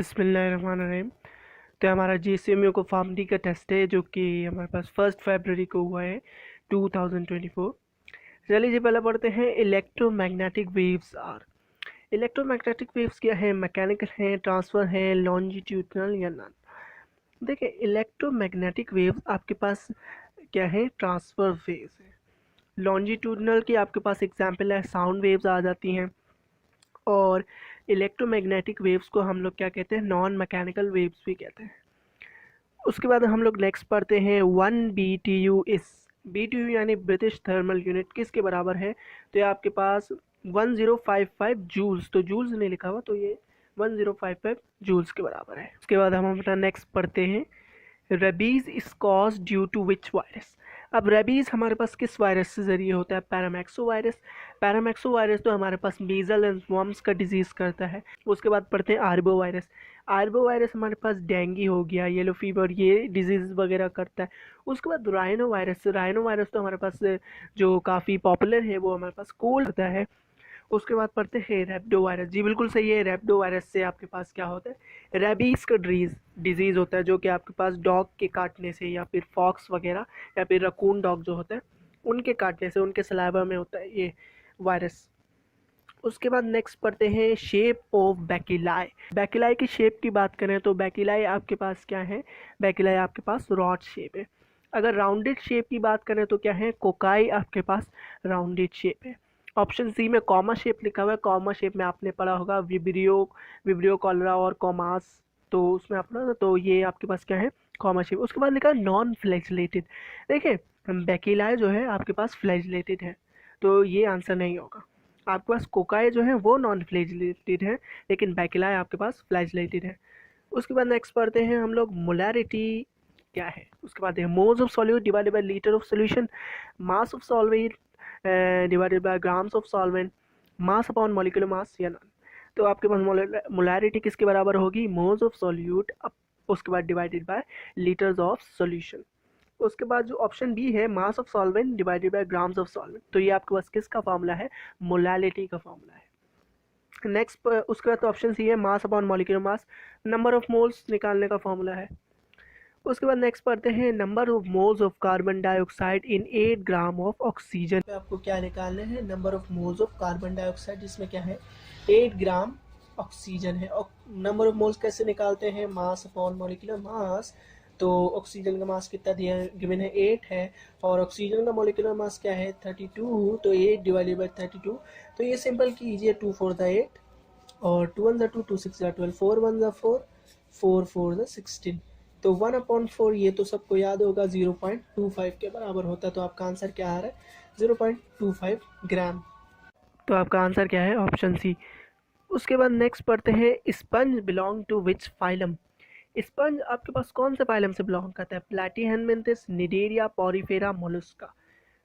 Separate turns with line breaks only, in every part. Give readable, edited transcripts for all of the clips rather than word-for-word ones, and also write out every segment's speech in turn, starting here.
बिस्मिल्लाहिर्रहमानिर्रहीम। तो हमारा JCMU को फॉर्म डी का टेस्ट है जो कि हमारे पास 1 फरवरी को हुआ है 2024। चलिए जी पहले पढ़ते हैं electromagnetic waves are. Electromagnetic waves क्या है? मैकेनिकल हैं, ट्रांसफ़र हैं, लॉन्जिट्यूडनल या नॉन। देखिए इलेक्ट्रोमैग्नेटिक वेव्स आपके पास क्या है? ट्रांसफ़र वेव्स है। लॉन्जिट्यूडनल की आपके पास एग्जाम्पल है साउंड वेव्स आ जाती हैं, और इलेक्ट्रोमैग्नेटिक वेव्स को हम लोग क्या कहते हैं? नॉन मैकेनिकल वेव्स भी कहते हैं। उसके बाद हम लोग नेक्स्ट पढ़ते हैं 1 BTU इस BTU यानी ब्रिटिश थर्मल यूनिट किसके बराबर है? तो ये आपके पास 1055 जूल्स, तो जूल्स नहीं लिखा हुआ, तो ये 1055 जूल्स के बराबर है। उसके बाद हम अपना नेक्स्ट पढ़ते हैं rabies is cause due to which virus. अब रेबीज हमारे पास किस वायरस से ज़रिए होता है? पैरामैक्सो वायरस। पैरामैक्सो वायरस तो हमारे पास मीजल एंड वॉर्म्स का डिजीज़ करता है। उसके बाद पढ़ते हैं आर्बो वायरस। आर्बो वायरस हमारे पास डेंगी हो गया, येलो फीवर, ये डिजीज़ वगैरह करता है। उसके बाद राइनो वायरस। राइनो वायरस तो हमारे पास जो काफ़ी पॉपुलर है, वो हमारे पास कोल्ड होता है। उसके बाद पढ़ते हैं रेप्डो वायरस। जी बिल्कुल सही है, रेप्डो वायरस से आपके पास क्या होता है? रेबीज़ का डिजीज़ होता है, जो कि आपके पास डॉग के काटने से या फिर फॉक्स वगैरह या फिर रकून डॉग जो होता है उनके काटने से, उनके सलाइवा में होता है ये वायरस। उसके बाद नेक्स्ट पढ़ते हैं शेप ऑफ बैकिलाई। बैकिलाई की शेप की बात करें तो बैकिलाई आपके पास क्या है? बैकिलाई आपके पास रॉड शेप है। अगर राउंडेड शेप की बात करें तो क्या है? कोकाई आपके पास राउंडेड शेप है। ऑप्शन सी में कॉमा शेप लिखा हुआ है। कॉमा शेप में आपने पढ़ा होगा विब्रियो कॉलरा और कॉमास, तो उसमें अपना, तो ये आपके पास क्या है? Comma shape. उसके बाद लिखा है नॉन फ्लैजिलेटेड। देखिए बैकिलाई जो है आपके पास फ्लैजिलेटेड है, तो ये आंसर नहीं होगा। आपके पास कोकाई जो है वो नॉन फ्लैजिलेटेड है, लेकिन बैकिलाई आपके पास फ्लैजिलेटेड है। उसके बाद नेक्स्ट पढ़ते हैं हम लोग मोलैरिटी क्या है। उसके बाद है moles of solute divided by litre of solution, mass of solvent divided by grams of solvent, mass upon molecular mass या नॉन। तो आपके पास मोलैरिटी किसके बराबर होगी? मोल्स ऑफ सॉल्यूट, उसके बाद divided by litres of solution. उसके बाद जो ऑप्शन बी है mass of solvent divided by grams of solvent, तो ये आपके पास किसका फॉर्मूला है? मोलैलिटी का फॉर्मूला है। नेक्स्ट उसके बाद ऑप्शन सी है mass upon molecular mass, number of moles निकालने का फॉर्मूला है। उसके बाद नेक्स्ट पढ़ते हैं number of moles of carbon dioxide in 8 gram of oxygen. आपको क्या निकालने हैं? Number of moles of carbon dioxide, जिसमें क्या है? 8 ग्राम ऑक्सीजन है। और नंबर ऑफ मोल्स कैसे निकालते हैं? Mass upon molecular mass. तो ऑक्सीजन का मास कितना दिया गिवन है? 8 है, और ऑक्सीजन का मॉलिक्यूलर मास क्या है? 32, तो 8 डिवाइडेड बाई 32। तो ये सिंपल कीजिए, 2 4 द 8 और 2 1 द 2, 2 6 द 12, 4 1 द 4, 4 4 द 16। तो 1/4 ये तो सबको याद होगा 0.25 के बराबर होता है। तो आपका आंसर क्या आ रहा है? 0.25 ग्राम। तो आपका आंसर क्या है? Option C. उसके बाद नेक्स्ट पढ़ते हैं sponge belong to which phylum. Sponge आपके पास कौन से फाइलम से बिलोंग करता है? Platyhelminthes, Cnidaria, Porifera, Mollusca.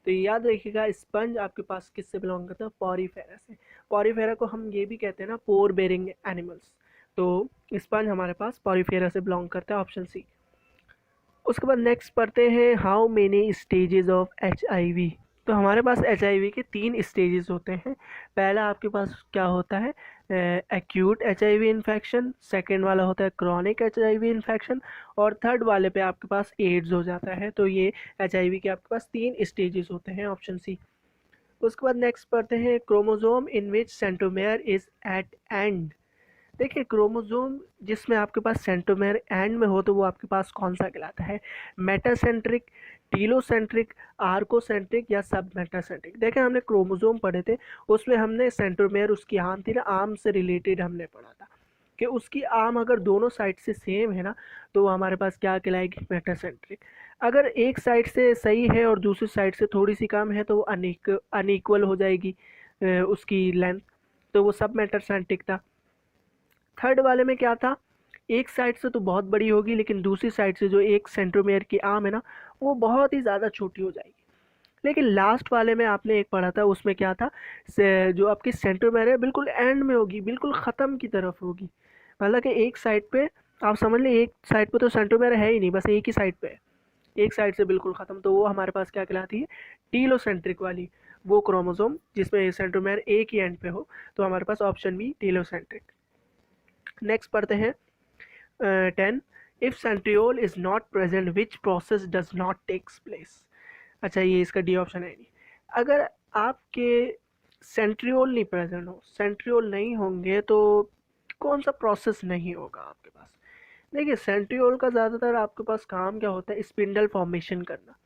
तो याद रखिएगा स्पंज आपके पास किससे बिलोंग करता है? पॉरीफेरा से। पॉरीफेरा को हम ये भी कहते हैं ना पोर बेरिंग एनिमल्स, तो स्पंज हमारे पास पॉरीफेरा से बिलोंग करता है, ऑप्शन सी। उसके बाद नेक्स्ट पढ़ते हैं how many stages of HIV। तो हमारे पास HIV के 3 स्टेजेस होते हैं। पहला आपके पास क्या होता है? एक्यूट HIV इन्फेक्शन, सेकेंड वाला होता है क्रॉनिक HIV इन्फेक्शन, और थर्ड वाले पे आपके पास एड्स हो जाता है। तो ये HIV के आपके पास 3 स्टेजेस होते हैं, ऑप्शन सी। उसके बाद नेक्स्ट पढ़ते हैं chromosome in which centromere is at end. देखिए क्रोमोसोम जिसमें आपके पास सेंट्रोमेयर एंड में हो तो वो आपके पास कौन सा कहलाता है? मेटासेंट्रिक, टीलोसेंट्रिक, आर्कोसेंट्रिक या सब मेटासेंट्रिक। देखिए हमने क्रोमोसोम पढ़े थे, उसमें हमने सेंट्रोमेयर, उसकी आर्म थी ना, आर्म से रिलेटेड हमने पढ़ा था कि उसकी आर्म अगर दोनों साइड से सेम है ना, तो वो हमारे पास क्या कहलाएगी? मेटासेंट्रिक। अगर एक साइड से सही है और दूसरी साइड से थोड़ी सी कम है तो वो अनइक्वल हो जाएगी उसकी लेंथ, तो वो सब मेटासेंट्रिक था। थर्ड वाले में क्या था? एक साइड से तो बहुत बड़ी होगी, लेकिन दूसरी साइड से जो एक सेंट्रोमेयर की आर्म है ना, वो बहुत ही ज़्यादा छोटी हो जाएगी। लेकिन लास्ट वाले में आपने एक पढ़ा था, उसमें क्या था? जो आपकी सेंट्रोमेयर है बिल्कुल एंड में होगी, बिल्कुल ख़त्म की तरफ होगी। मतलब कि एक साइड पे आप समझ लें, एक साइड पे तो सेंट्रोमेयर है ही नहीं, बस एक ही साइड पे है, एक साइड से बिल्कुल ख़त्म, तो वो हमारे पास क्या कहलाती है? टीलोसेंट्रिक वाली, वो क्रोमोसोम जिसमें सेंट्रोमेयर एक ही एंड पे हो, तो हमारे पास ऑप्शन बी टीलोसेंट्रिक। नेक्स्ट पढ़ते हैं 10 if centriole is not present which process does not takes place. अच्छा, ये इसका डी ऑप्शन है नहीं। अगर आपके सेंट्रियोल नहीं प्रेजेंट हो, सेंट्रियोल नहीं होंगे तो कौन सा प्रोसेस नहीं होगा आपके पास? देखिए, सेंट्रियोल का ज़्यादातर आपके पास काम क्या होता है, स्पिंडल फॉर्मेशन करना।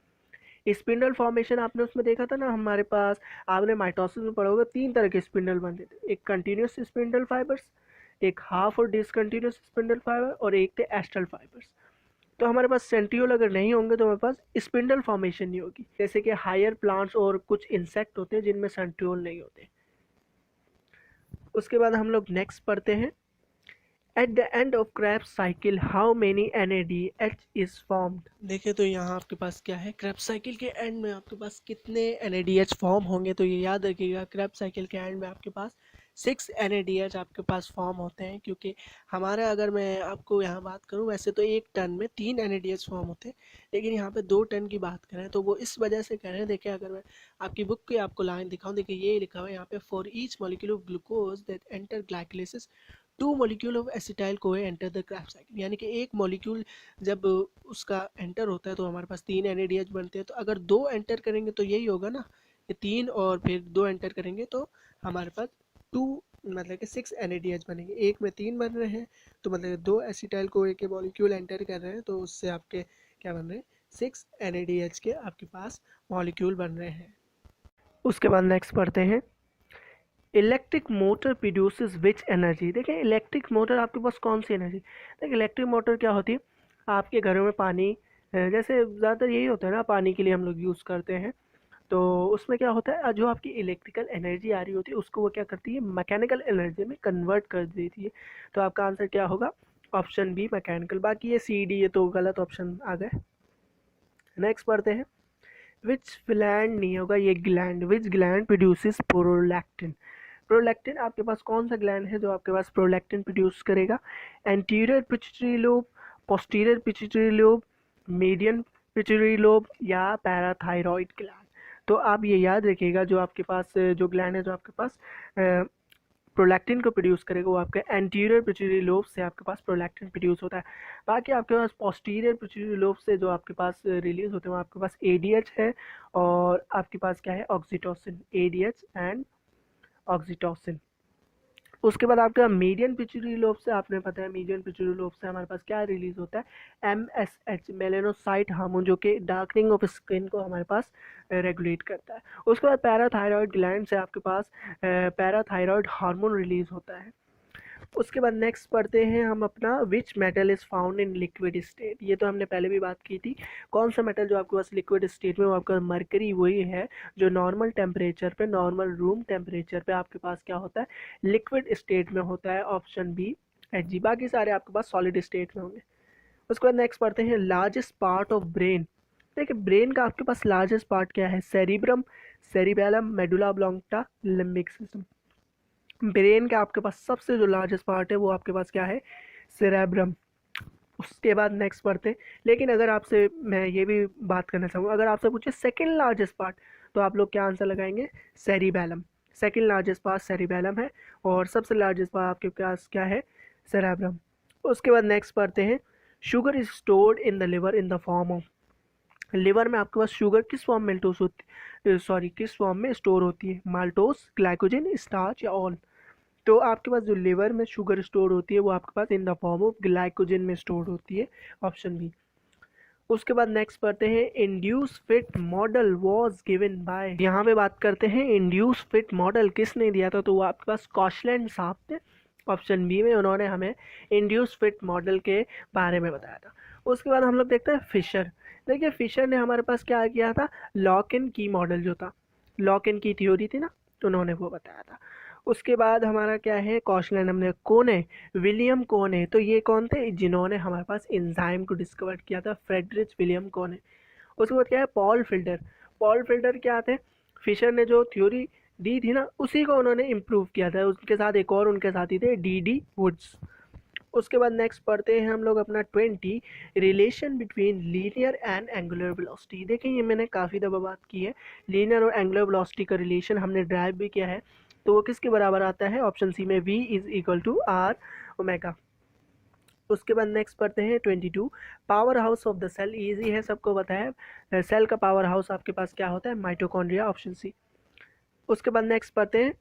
स्पिंडल फॉर्मेशन आपने उसमें देखा था ना हमारे पास, आपने माइटोसिस में पढ़ा होगा, 3 तरह के स्पिंडल बनते थे, एक कंटिन्यूस स्पिंडल फाइबर्स, एक हाफ और डिसकंटिन्यूस स्पिंडल फाइबर, और एक थे एस्टल फाइबर्स। तो हमारे पास सेंट्रियोल अगर नहीं होंगे तो हमारे पास स्पिंडल फॉर्मेशन नहीं होगी। जैसे कि हायर प्लांट्स और कुछ इंसेक्ट होते हैं जिनमें सेंट्रियोल नहीं होते। उसके बाद हम लोग नेक्स्ट पढ़ते हैं, at the end of Krebs cycle how many NADH is formed. देखिए, तो यहाँ आपके पास क्या है, क्रेब्स साइकिल के एंड में आपके पास कितने NADH फॉर्म होंगे? तो ये याद रखिएगा, क्रेब्स साइकिल के एंड में आपके पास 6 NADH आपके पास फॉर्म होते हैं। क्योंकि हमारे, अगर मैं आपको यहाँ बात करूँ, वैसे तो 1 टन में 3 NADH फॉर्म होते हैं, लेकिन यहाँ पे 2 टन की बात करें तो वो इस वजह से कह रहे हैं। देखिए, अगर मैं आपकी बुक की आपको लाइन दिखाऊँ, देखिए ये लिखा हुआ है यहाँ पे, for each molecule of glucose that enter glycolysis 2 molecule of acetyl CoA enter the Krebs cycle. यानी कि एक मॉलिक्यूल जब उसका एंटर होता है तो हमारे पास 3 NADH बनते हैं। तो अगर 2 एंटर करेंगे तो यही होगा ना, ये 3 और फिर 2 एंटर करेंगे तो हमारे पास 2, मतलब कि 6 NADH बनेंगे। एक में 3 बन रहे हैं तो मतलब 2 एसिटाइल कोए के मॉलिक्यूल एंटर कर रहे हैं, तो उससे आपके क्या बन रहे हैं, 6 NADH के आपके पास मॉलिक्यूल बन रहे हैं। उसके बाद नेक्स्ट पढ़ते हैं, electric motor produces which energy. देखिए, इलेक्ट्रिक मोटर आपके पास कौन सी एनर्जी? देखिए, इलेक्ट्रिक मोटर क्या होती है, आपके घरों में पानी, जैसे ज़्यादातर यही होता है ना, पानी के लिए हम लोग यूज़ करते हैं। तो उसमें क्या होता है, जो आपकी इलेक्ट्रिकल एनर्जी आ रही होती है उसको वो क्या करती है, मैकेनिकल एनर्जी में कन्वर्ट कर देती है। तो आपका आंसर क्या होगा, ऑप्शन बी मैकेनिकल। बाकी ये CD, ये तो गलत ऑप्शन आ गए। नेक्स्ट पढ़ते हैं, विच ग्लैंड नहीं होगा, ये ग्लैंड, विच ग्लैंड प्रोड्यूसेस प्रोलैक्टिन। प्रोलैक्टिन आपके पास कौन सा ग्लैंड है जो आपके पास प्रोलैक्टिन प्रोड्यूस करेगा? Anterior pituitary lobe, posterior pituitary lobe, median pituitary lobe, या पैराथायरॉइड ग्लैंड। तो आप ये याद रखिएगा, जो आपके पास जो ग्लैंड है जो आपके पास प्रोलैक्टिन को प्रोड्यूस करेगा वो आपके एंटीरियर पिट्यूटरी लोब से आपके पास प्रोलैक्टिन प्रोड्यूस होता है। बाकी आपके पास पोस्टीरियर पिट्यूटरी लोब से जो आपके पास रिलीज होते हैं वो आपके पास ADH है, और आपके पास क्या है, ऑक्सीटोसिन, ADH एंड ऑक्सीटोसिन। उसके बाद आपका मीडियन पिट्यूटरी लोब से, आपने पता है मीडियन पिट्यूटरी लोब से हमारे पास क्या रिलीज होता है, MSH, मेलेनोसाइट हार्मोन, जो कि डार्कनिंग ऑफ स्किन को हमारे पास रेगुलेट करता है। उसके बाद पैराथायरॉयड ग्लैंड से आपके पास पैराथायरॉयड हार्मोन रिलीज होता है। उसके बाद नेक्स्ट पढ़ते हैं हम अपना, which metal is found in liquid state. ये तो हमने पहले भी बात की थी, कौन सा मेटल जो आपके पास लिक्विड स्टेट में, वो आपका मरकरी वही है जो नॉर्मल टेम्परेचर पे, नॉर्मल रूम टेम्परेचर पे आपके पास क्या होता है, लिक्विड स्टेट में होता है, ऑप्शन बी Hg। बाकी सारे आपके पास सॉलिड स्टेट में होंगे। उसके बाद नेक्स्ट पढ़ते हैं, लार्जेस्ट पार्ट ऑफ ब्रेन। देखिए, ब्रेन का आपके पास लार्जेस्ट पार्ट क्या है, cerebrum, cerebellum, medulla oblongata, limbic system. Brain का आपके पास सबसे जो लार्जेस्ट पार्ट है वो आपके पास क्या है, सेरेब्रम। उसके बाद नेक्स्ट पढ़ते, लेकिन अगर आपसे मैं ये भी बात करना चाहूँगा, अगर आपसे पूछे सेकंड लार्जेस्ट पार्ट, तो आप लोग क्या आंसर लगाएंगे, cerebellum. Second largest part cerebellum है, और सबसे लार्जेस्ट पार्ट आपके पास क्या है, सेरेब्रम। उसके बाद नेक्स्ट पढ़ते हैं, sugar is stored in the liver in the form of. Liver में आपके पास शुगर किस फॉर्म में किस फॉर्म में स्टोर होती है, माल्टोस, ग्लाइकोजन, स्टार्च, या ऑल। तो आपके पास जो लिवर में शुगर स्टोर होती है वो आपके पास in the form of glycogen में स्टोर होती है, ऑप्शन बी। उसके बाद नेक्स्ट पढ़ते हैं, induce fit model was given by. यहाँ पे बात करते हैं इंड्यूस फिट मॉडल किसने दिया था, तो वो आपके पास कॉशलैंड साहब थे, ऑप्शन बी में उन्होंने हमें इंड्यूस फिट मॉडल के बारे में बताया था। उसके बाद हम लोग देखते हैं फिशर। देखिए, फिशर ने हमारे पास क्या किया था, लॉक एंड की मॉडल जो था, लॉक एंड की थ्योरी थी ना, तो उन्होंने वो बताया था। उसके बाद हमारा क्या है, कॉशलैंड, हमने कोने, विलियम कोने, तो ये कौन थे, जिन्होंने हमारे पास एंजाइम को डिस्कवर किया था, फ्रेडरिच विलियम कोने। उसके बाद क्या है, पॉल फिल्टर। पॉल फिल्टर क्या थे, फिशर ने जो थ्योरी दी थी ना उसी को उन्होंने इम्प्रूव किया था, उनके साथ एक और उनके साथी थे, D.D. वुड्स। उसके बाद नेक्स्ट पढ़ते हैं हम लोग अपना 20, relation between linear and angular velocity. देखिए, ये मैंने काफ़ी दफ़ा बात की है, लीनियर और एंगुलर वेलोसिटी का रिलेशन हमने ड्राइव भी किया है। तो वो किसके बराबर आता है, ऑप्शन सी में V = R ओमेगा। उसके बाद नेक्स्ट पढ़ते हैं 22, power house of the cell. Easy है, सबको बताया। सेल का पावर हाउस आपके पास क्या होता है? Mitochondria, option C. उसके बाद नेक्स्ट पढ़ते हैं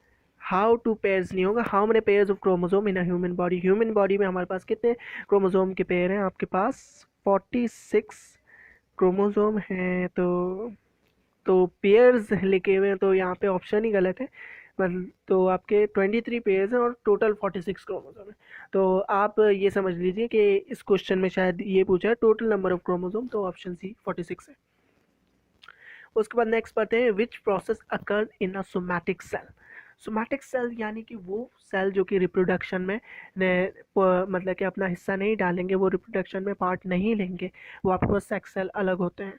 हाउ टू पेयर्स, नहीं होगा, how many pairs of chromosome in a human body. Human body में हमारे पास कितने क्रोमोसोम के पेयर हैं? आपके पास 46 क्रोमोसोम हैं। तो पेयर्स लिखे हुए हैं, तो यहाँ पे ऑप्शन ही गलत है। मतलब तो आपके 23 पेयर्स हैं और टोटल 46 क्रोमोसोम है। तो आप ये समझ लीजिए कि इस क्वेश्चन में शायद ये पूछा है टोटल नंबर ऑफ क्रोमोसोम, तो ऑप्शन सी 46 है। उसके बाद नेक्स्ट पढ़ते हैं which process occur in a somatic cell. Somatic cell यानी कि वो सेल जो कि रिप्रोडक्शन में मतलब कि अपना हिस्सा नहीं डालेंगे, वो रिप्रोडक्शन में पार्ट नहीं लेंगे, वो आपके पास सेक्स सेल अलग होते हैं।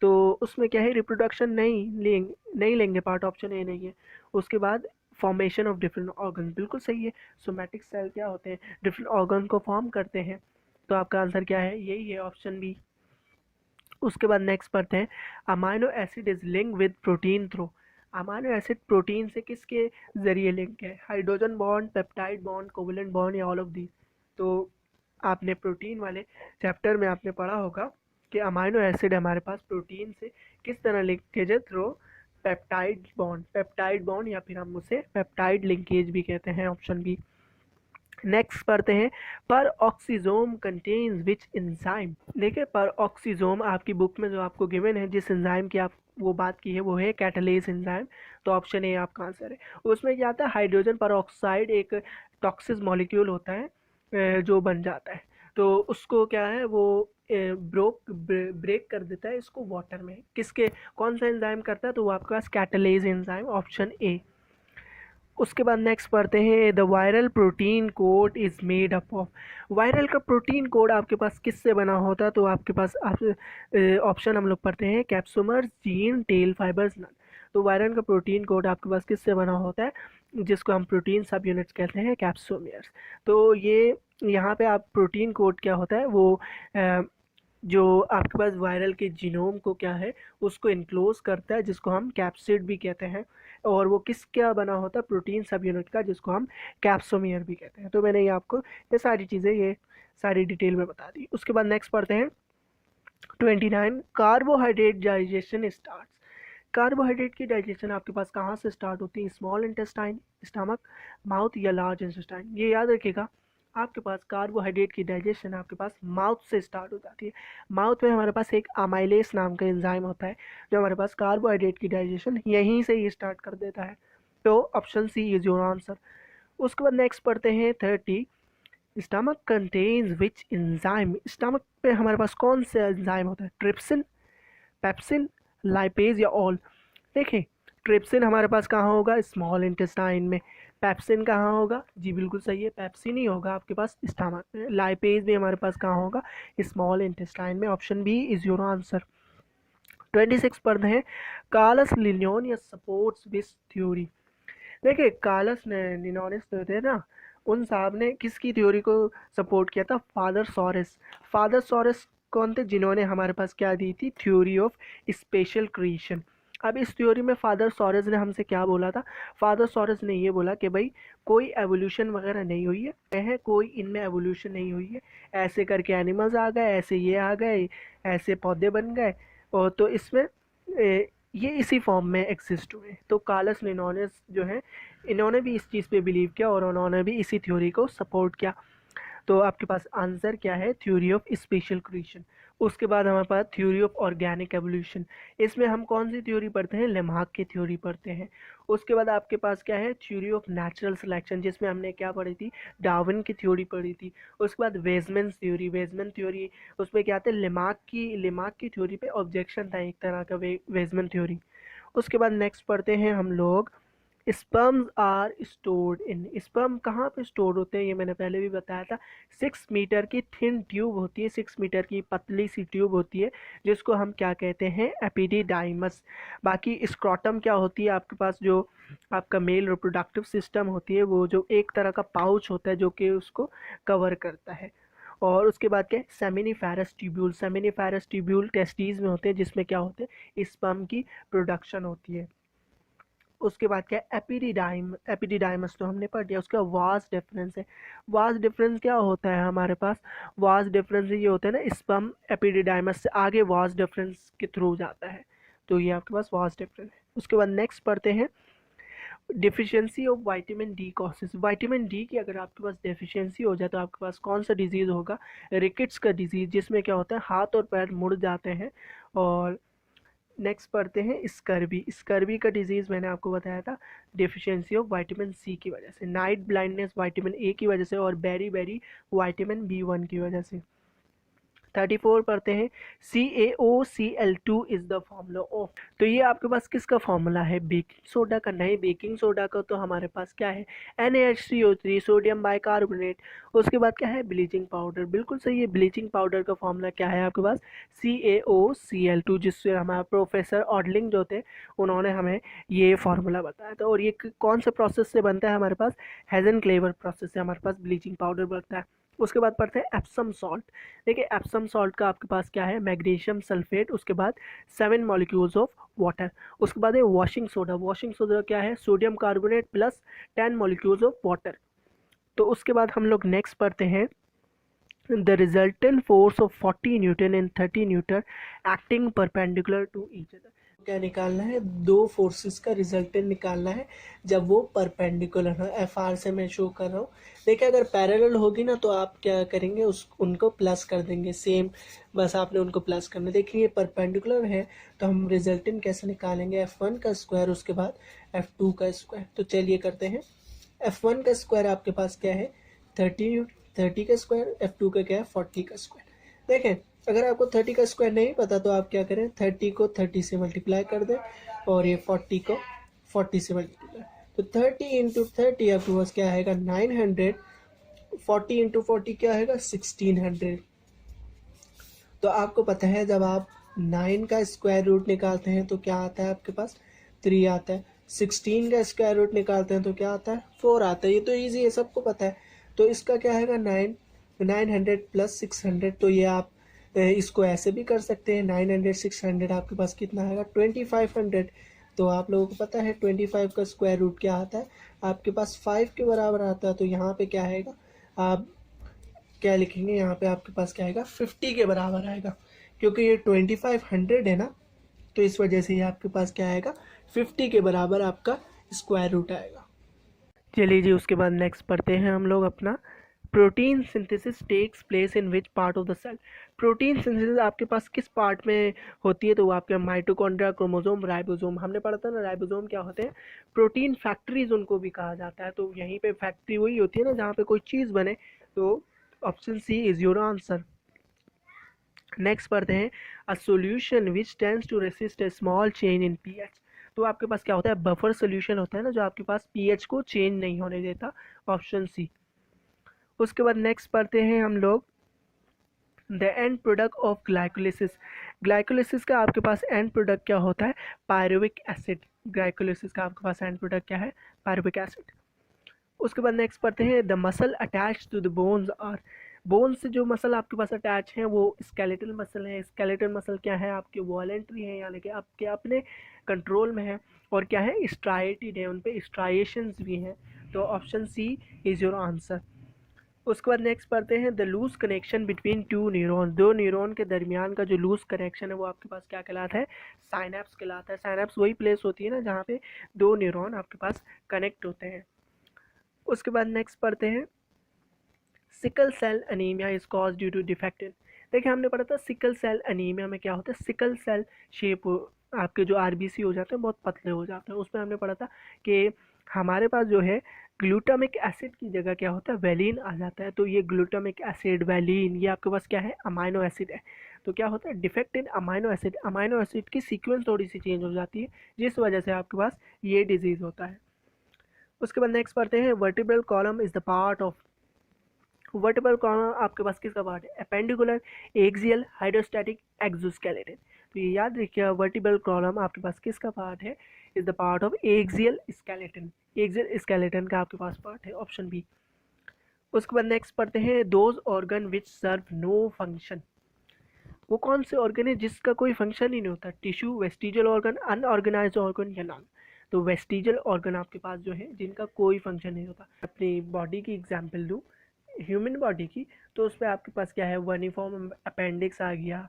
तो उसमें क्या है, रिप्रोडक्शन नहीं लेंगे पार्ट, ऑप्शन ए नहीं है। उसके बाद फॉर्मेशन ऑफ डिफरेंट ऑर्गन, बिल्कुल सही है। सोमैटिक सेल क्या होते हैं? डिफरेंट ऑर्गन को फॉर्म करते हैं। तो आपका आंसर क्या है? यही है, ऑप्शन बी। उसके बाद नेक्स्ट पढ़ते हैं amino acid is link with protein through. Amino acid protein से किसके जरिए लिंक है? Hydrogen bond, peptide bond, covalent bond या ऑल ऑफ दी। तो आपने प्रोटीन वाले चैप्टर में आपने पढ़ा होगा कि अमाइनो एसिड हमारे पास प्रोटीन से किस तरह लिंकेज है? थ्रू पेप्टाइड बॉन्ड या फिर हम उसे पेप्टाइड लिंकेज भी कहते हैं, ऑप्शन बी। नेक्स्ट पढ़ते हैं पर ऑक्सीजोम कंटेन्स विच एंजाइम। देखिए पर ऑक्सीजोम आपकी बुक में जो आपको गिवन है, जिस एंजाइम की आप वो बात की है वो है कैटालेज एंजाइम। तो ऑप्शन ए आपका आंसर है। उसमें क्या आता है? हाइड्रोजन पर ऑक्साइड एक टॉक्सिस मॉलिक्यूल होता है जो बन जाता है। तो उसको क्या है, वो ब्रेक कर देता है इसको वाटर में। किसके, कौन सा एंजाइम करता है? तो वो आपके पास कैटालेज एंजाइम, ऑप्शन ए। उसके बाद नेक्स्ट पढ़ते हैं the viral protein code is made up of. Viral का प्रोटीन कोड आपके पास किससे बना होता है? तो आपके पास ऑप्शन हम लोग पढ़ते हैं capsomers, gene, tail fibres, none. तो वायरल का प्रोटीन कोड आपके पास किससे बना होता है? जिसको हम प्रोटीन सब यूनिट्स कहते हैं, कैप्सोमियर्स। तो ये यहाँ पे आप प्रोटीन कोड क्या होता है, वो अ, जो आपके पास वायरल के जीनोम को क्या है, उसको इनक्लोज करता है, जिसको हम कैप्सिड भी कहते हैं। और वो किस क्या बना होता है? प्रोटीन सब यूनिट का, जिसको हम कैप्सोमियर भी कहते हैं। तो मैंने ये आपको ये सारी चीज़ें ये सारी डिटेल में बता दी। उसके बाद नेक्स्ट पढ़ते हैं 29, कार्बोहाइड्रेट डाइजेशन स्टार्ट। कार्बोहाइड्रेट की डाइजेशन आपके पास कहाँ से स्टार्ट होती है? स्मॉल इंटेस्टाइन, स्टमक, माउथ या लार्ज इंटेस्टाइन। ये याद रखिएगा, आपके पास कार्बोहाइड्रेट की डाइजेशन आपके पास माउथ से स्टार्ट हो जाती है। माउथ में हमारे पास एक अमाइलेस नाम का एंजाइम होता है जो हमारे पास कार्बोहाइड्रेट की डाइजेशन यहीं से ही स्टार्ट कर देता है। तो option C is your answer. उसके बाद नेक्स्ट पढ़ते हैं 30, stomach contains which enzyme. Stomach पे हमारे पास कौन सा एंजाइम होता है? ट्रिप्सिन, पेप्सिन, लाइपेज या ऑल। देखें, ट्रिप्सिन हमारे पास कहाँ होगा? स्मॉल इंटेस्टाइन में। पेप्सिन कहाँ होगा? जी बिल्कुल सही है, पेप्सिन ही होगा आपके पास स्टमक में। लाइपेज भी हमारे पास कहाँ होगा? स्मॉल इंटेस्टाइन में। Option B is your answer. 26 पर हैं Carolus Linnaeus supports this theory. देखिए कार्लस लिनोनियस जो थे ना, उन साहब ने किसकी थ्योरी को सपोर्ट किया था? फादर सॉरेस। फादर सॉरेस कौन थे? जिन्होंने हमारे पास क्या दी थी? Theory of special creation. अब इस थ्योरी में फादर सॉरेस ने हमसे क्या बोला था? फादर सॉरेस ने ये बोला कि भाई कोई एवोल्यूशन वगैरह नहीं हुई है, कोई इनमें एवोल्यूशन नहीं हुई है, ऐसे करके एनिमल्स आ गए, ऐसे ये आ गए, ऐसे पौधे बन गए, और तो इसमें ये इसी फॉर्म में एग्जिस्ट हुए। तो कार्लस लिनोनियस जो है, इन्होंने भी इस चीज़ पे बिलीव किया और उन्होंने भी इसी थ्योरी को सपोर्ट किया। तो आपके पास आंसर क्या है? Theory of special creation. उसके बाद हमारे पास थ्योरी ऑफ ऑर्गेनिक एवोल्यूशन। इसमें हम कौन सी थ्योरी पढ़ते हैं? लेमार्क की थ्योरी पढ़ते हैं। उसके बाद आपके पास क्या है? थ्योरी ऑफ नेचुरल सिलेक्शन, जिसमें हमने क्या पढ़ी थी? डार्विन की थ्योरी पढ़ी थी। उसके बाद वेजमैन थ्योरी। वेजमैन थ्योरी उसमें क्या था? लेमार्क की थ्योरी पे ऑब्जेक्शन था एक तरह का, वेजमैन थ्योरी। उसके बाद नेक्स्ट पढ़ते हैं हम लोग sperms are stored in. Sperm कहाँ पे स्टोर होते हैं? ये मैंने पहले भी बताया था। 6 मीटर की थिन ट्यूब होती है, 6 मीटर की पतली सी ट्यूब होती है, जिसको हम क्या कहते हैं? एपिडिडाइमस। बाकी स्क्रोटम क्या होती है? आपके पास जो आपका मेल रिप्रोडक्टिव सिस्टम होती है, वो जो एक तरह का पाउच होता है जो कि उसको कवर करता है। और उसके बाद क्या है? Seminiferous tubule. Seminiferous tubule testes में होते हैं, जिसमें क्या होते हैं? स्पर्म की प्रोडक्शन होती है। उसके बाद क्या है एपिडिडाइमस तो हमने पढ़ लिया। उसका वास डिफरेंस है। वास डिफरेंस क्या होता है हमारे पास? वास डिफरेंस ये होता है ना, स्पर्म एपिडिडाइमस से आगे वास डिफरेंस के थ्रू जाता है, तो ये आपके पास वास डिफरेंस है। उसके बाद नेक्स्ट पढ़ते हैं deficiency of vitamin D causes. Vitamin D की अगर आपके पास डेफिशिएंसी हो जाए तो आपके पास कौन सा डिजीज़ होगा? रिकेट्स का डिजीज़, जिसमें क्या होता है हाथ और पैर मुड़ जाते हैं। और नेक्स्ट पढ़ते हैं स्कर्वी। स्कर्वी का डिजीज़ मैंने आपको बताया था डेफिशिएंसी ऑफ विटामिन सी की वजह से, नाइट ब्लाइंडनेस विटामिन ए की वजह से, और बेरी बेरी विटामिन बी1 की वजह से। 34 पढ़ते हैं CaOCl2 is the formula of. तो ये आपके पास किसका फॉर्मूला है? बेकिंग सोडा का। नहीं, बेकिंग सोडा का तो हमारे पास क्या है? NaHCO3 sodium bicarbonate. उसके बाद क्या है? Bleaching powder. बिल्कुल सही है। ब्लीचिंग पाउडर का फॉर्मूला क्या है आपके पास? CaOCl2, जिससे हमारा प्रोफेसर ऑडलिंग जो थे उन्होंने हमें ये फार्मूला बताया था। और ये कौन से प्रोसेस से बनता है हमारे पास? हेज़न-क्लेवर प्रोसेस से हमारे पास ब्लीचिंग पाउडर बनता है। उसके बाद पढ़ते हैं एप्सम सॉल्ट। देखिए एप्सम सॉल्ट का आपके पास क्या है? मैग्नीशियम सल्फेट, उसके बाद 7 मॉलिक्यूल्स ऑफ वाटर। उसके बाद है वॉशिंग सोडा। वॉशिंग सोडा क्या है? Sodium carbonate plus 10 molecules of water. तो उसके बाद हम लोग नेक्स्ट पढ़ते हैं the resultant force of 40 newton and 30 newton acting perpendicular to each other. क्या निकालना है? दो फोर्सेस का रिजल्टेंट निकालना है जब वो परपेंडिकुलर हो। FR से मैं शो कर रहा हूँ। देखिए अगर पैरेलल होगी ना तो आप क्या करेंगे, उनको प्लस कर देंगे, सेम बस आपने उनको प्लस करना। देखिए ये परपेंडिकुलर है तो हम रिजल्टेंट कैसे निकालेंगे? F1 का स्क्वायर, उसके बाद F2 का स्क्वायर। तो चलिए करते हैं। F1 का स्क्वायर आपके पास क्या है? 30 का स्क्वायर। F2 का क्या है? 40 का स्क्वायर। देखें अगर आपको 30 का स्क्वायर नहीं पता तो आप क्या करें? 30 को 30 से मल्टीप्लाई कर दें और ये 40 को 40 से मल्टीप्लाई। तो 30 इंटू 30 आपके पास क्या आएगा? 900। 40 इंटू 40 क्या आएगा? 1600। तो आपको पता है जब आप 9 का स्क्वायर रूट निकालते हैं तो क्या आता है आपके पास? 3 आता है। 16 का स्क्वायर रूट निकालते हैं तो क्या आता है? 4 आता है। ये तो ईजी है, सबको पता है। तो इसका क्या आएगा? 900 प्लस 600। तो ये आप इसको ऐसे भी कर सकते हैं। 900 600 आपके पास कितना आएगा? 2500। तो आप लोगों को पता है 25 का स्क्वायर रूट क्या आता है? आपके पास 5 के बराबर आता है। तो यहाँ पे क्या आएगा? आप क्या लिखेंगे? यहाँ पे आपके पास क्या आएगा? 50 के बराबर आएगा, क्योंकि ये 2500 है ना, तो इस वजह से ये आपके पास क्या आएगा? 50 के बराबर आपका स्क्वायर रूट आएगा। चलिए जी, उसके बाद नेक्स्ट पढ़ते हैं हम लोग अपना protein synthesis takes place in which part of the cell. Protein synthesis आपके पास किस पार्ट में होती है? तो वो आपके माइटोकॉन्ड्रिया, क्रोमोसोम, राइबोसोम। हमने पढ़ा था ना राइबोसोम क्या होते हैं? प्रोटीन फैक्ट्रीज उनको भी कहा जाता है। तो यहीं पे फैक्ट्री वही होती है ना जहाँ पे कोई चीज़ बने। तो option C is your answer. Next पढ़ते हैं a solution which tends to resist a small change in pH. तो आपके पास क्या होता है? बफर सॉल्यूशन होता है ना, जो आपके पास पीएच को चेंज नहीं होने देता। Option C. उसके बाद नेक्स्ट पढ़ते हैं हम लोग the end product of glycolysis. Glycolysis का आपके पास एंड प्रोडक्ट क्या होता है? Pyruvic acid. ग्लाइकोलिसिस का आपके पास एंड प्रोडक्ट क्या है? Pyruvic acid. उसके बाद नेक्स्ट पढ़ते हैं the muscle attach to the bones are. Bone से जो मसल आपके पास अटैच हैं वो स्केलेटल मसल है। स्केलेटल मसल क्या है? आपके वॉलेंट्री है, यानी कि आपके अपने कंट्रोल में है। और क्या है? स्ट्राइटेड है, उन पे स्ट्राइएशंस भी हैं। तो option C is your answer. उसके बाद नेक्स्ट पढ़ते हैं the loose connection between two neuron. दो न्यूरॉन के दरमियान का जो लूज कनेक्शन है वो आपके पास क्या कहलाता है? साइनेप्स कहलाता है। साइनेप्स वही प्लेस होती है ना जहाँ पे दो न्यूरॉन आपके पास कनेक्ट होते हैं। उसके बाद नेक्स्ट पढ़ते हैं sickle cell anaemia is cause due to defect in. देखिए हमने पढ़ा था सिकल सेल अनीमिया में क्या होता है? सिकल सेल शेप आपके जो आरबीसी हो जाते हैं बहुत पतले हो जाते हैं। उसमें हमने पढ़ा था कि हमारे पास जो है ग्लूटामिक एसिड की जगह क्या होता है? वैलीन आ जाता है। तो ये ग्लूटामिक एसिड, वैलीन, ये आपके पास क्या है? अमाइनो एसिड है। तो क्या होता है? Defect in amino acid. Amino acid की सीक्वेंस थोड़ी सी चेंज हो जाती है, जिस वजह से आपके पास ये डिजीज़ होता है। उसके बाद नेक्स्ट पढ़ते हैं vertebral column is the part of. Vertebral column आपके पास किसका पार्ट है? Appendicular, axial, hydrostatic, exoskeleton. तो ये याद रखिए वर्टिब्रल कॉलम आपके पास किसका पार्ट है? Is the part of axial skeleton. Axial skeleton का आपके पास पार्ट है। Option B. उसके बाद नेक्स्ट पढ़ते हैं those organ which serve no function. वो कौन से ऑर्गन है जिसका कोई फंक्शन ही नहीं होता? Tissue, vestigial organ, unorganised organ या नॉन। तो वेस्टिजल ऑर्गन आपके पास जो है जिनका कोई फंक्शन नहीं होता। अपनी बॉडी की एग्जांपल दूँ, ह्यूमन बॉडी की, तो उस पर आपके पास क्या है, वर्निफॉर्म अपेंडिक्स आ गया,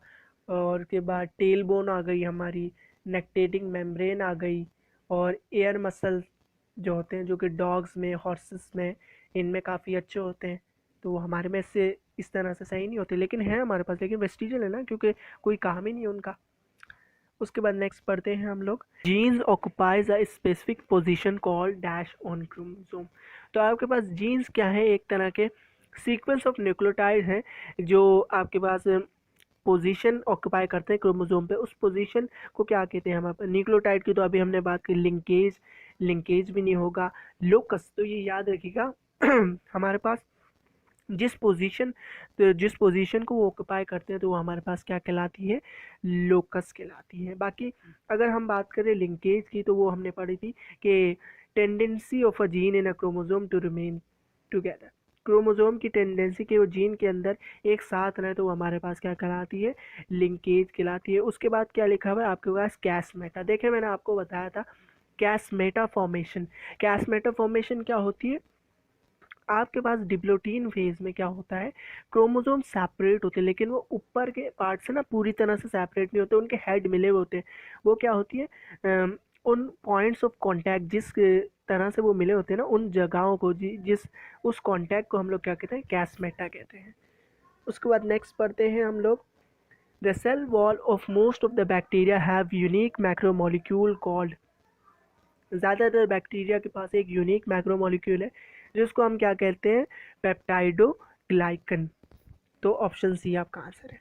और के बाद टेल बोन आ गई हमारी, नेक्टेटिंग मेम्ब्रेन आ गई, और एयर मसल जो होते हैं जो कि डॉग्स में, हॉर्सेस में, इनमें काफ़ी अच्छे होते हैं। तो वो हमारे में से इस तरह से सही नहीं होते, लेकिन है हमारे पास, लेकिन वेस्टिजल है ना, क्योंकि कोई काम ही नहीं है उनका। उसके बाद नेक्स्ट पढ़ते हैं हम लोग, genes occupies a specific position called dash on chromosome. तो आपके पास जीन्स क्या है, एक तरह के सीक्वेंस ऑफ न्यूक्लियोटाइड हैं जो आपके पास पोजीशन ऑक्युपाई करते हैं क्रोमोसोम पे। उस पोजीशन को क्या कहते हैं हम, न्यूक्लियोटाइड की तो अभी हमने बात की, लिंकेज, लिंकेज भी नहीं होगा, लोकस। तो ये याद रखिएगा हमारे पास जिस पोजीशन, तो जिस पोजीशन को वो ऑक्युपाई करते हैं तो वो हमारे पास क्या कहलाती है, लोकस कहलाती है। बाकी अगर हम बात करें लिंकेज की, तो वो हमने पढ़ी थी कि tendency of a gene in a chromosome to remain together, chromosome की टेंडेंसी कि वो जीन के अंदर एक साथ रहे, तो वो हमारे पास क्या कहलाती है, लिंकेज कहलाती है। उसके बाद क्या लिखा हुआ है आपके पास, कैसमेटा। देखें मैंने आपको बताया था कैसमेटा फॉर्मेशन। कैसमेटा फॉर्मेशन क्या होती है, आपके पास डिप्लोटीन फेज में क्या होता है, क्रोमोसोम सेपरेट होते हैं, लेकिन वो ऊपर के पार्ट से ना पूरी तरह से सेपरेट नहीं होते, उनके हेड मिले हुए होते हैं। वो क्या होती है, उन पॉइंट्स ऑफ कांटेक्ट, जिस तरह से वो मिले होते हैं ना, उन जगहों को, जिस उस कांटेक्ट को हम लोग क्या कहते हैं, कैसमेटा कहते हैं। उसके बाद नेक्स्ट पढ़ते हैं हम लोग, the cell wall of most of the bacteria have unique macromolecule called. ज़्यादातर बैक्टीरिया के पास एक यूनिक मैक्रोमोलिक्यूल है जिसको हम क्या कहते हैं, पेप्टाइडोग्लाइकन। तो ऑप्शन सी आपका आंसर है।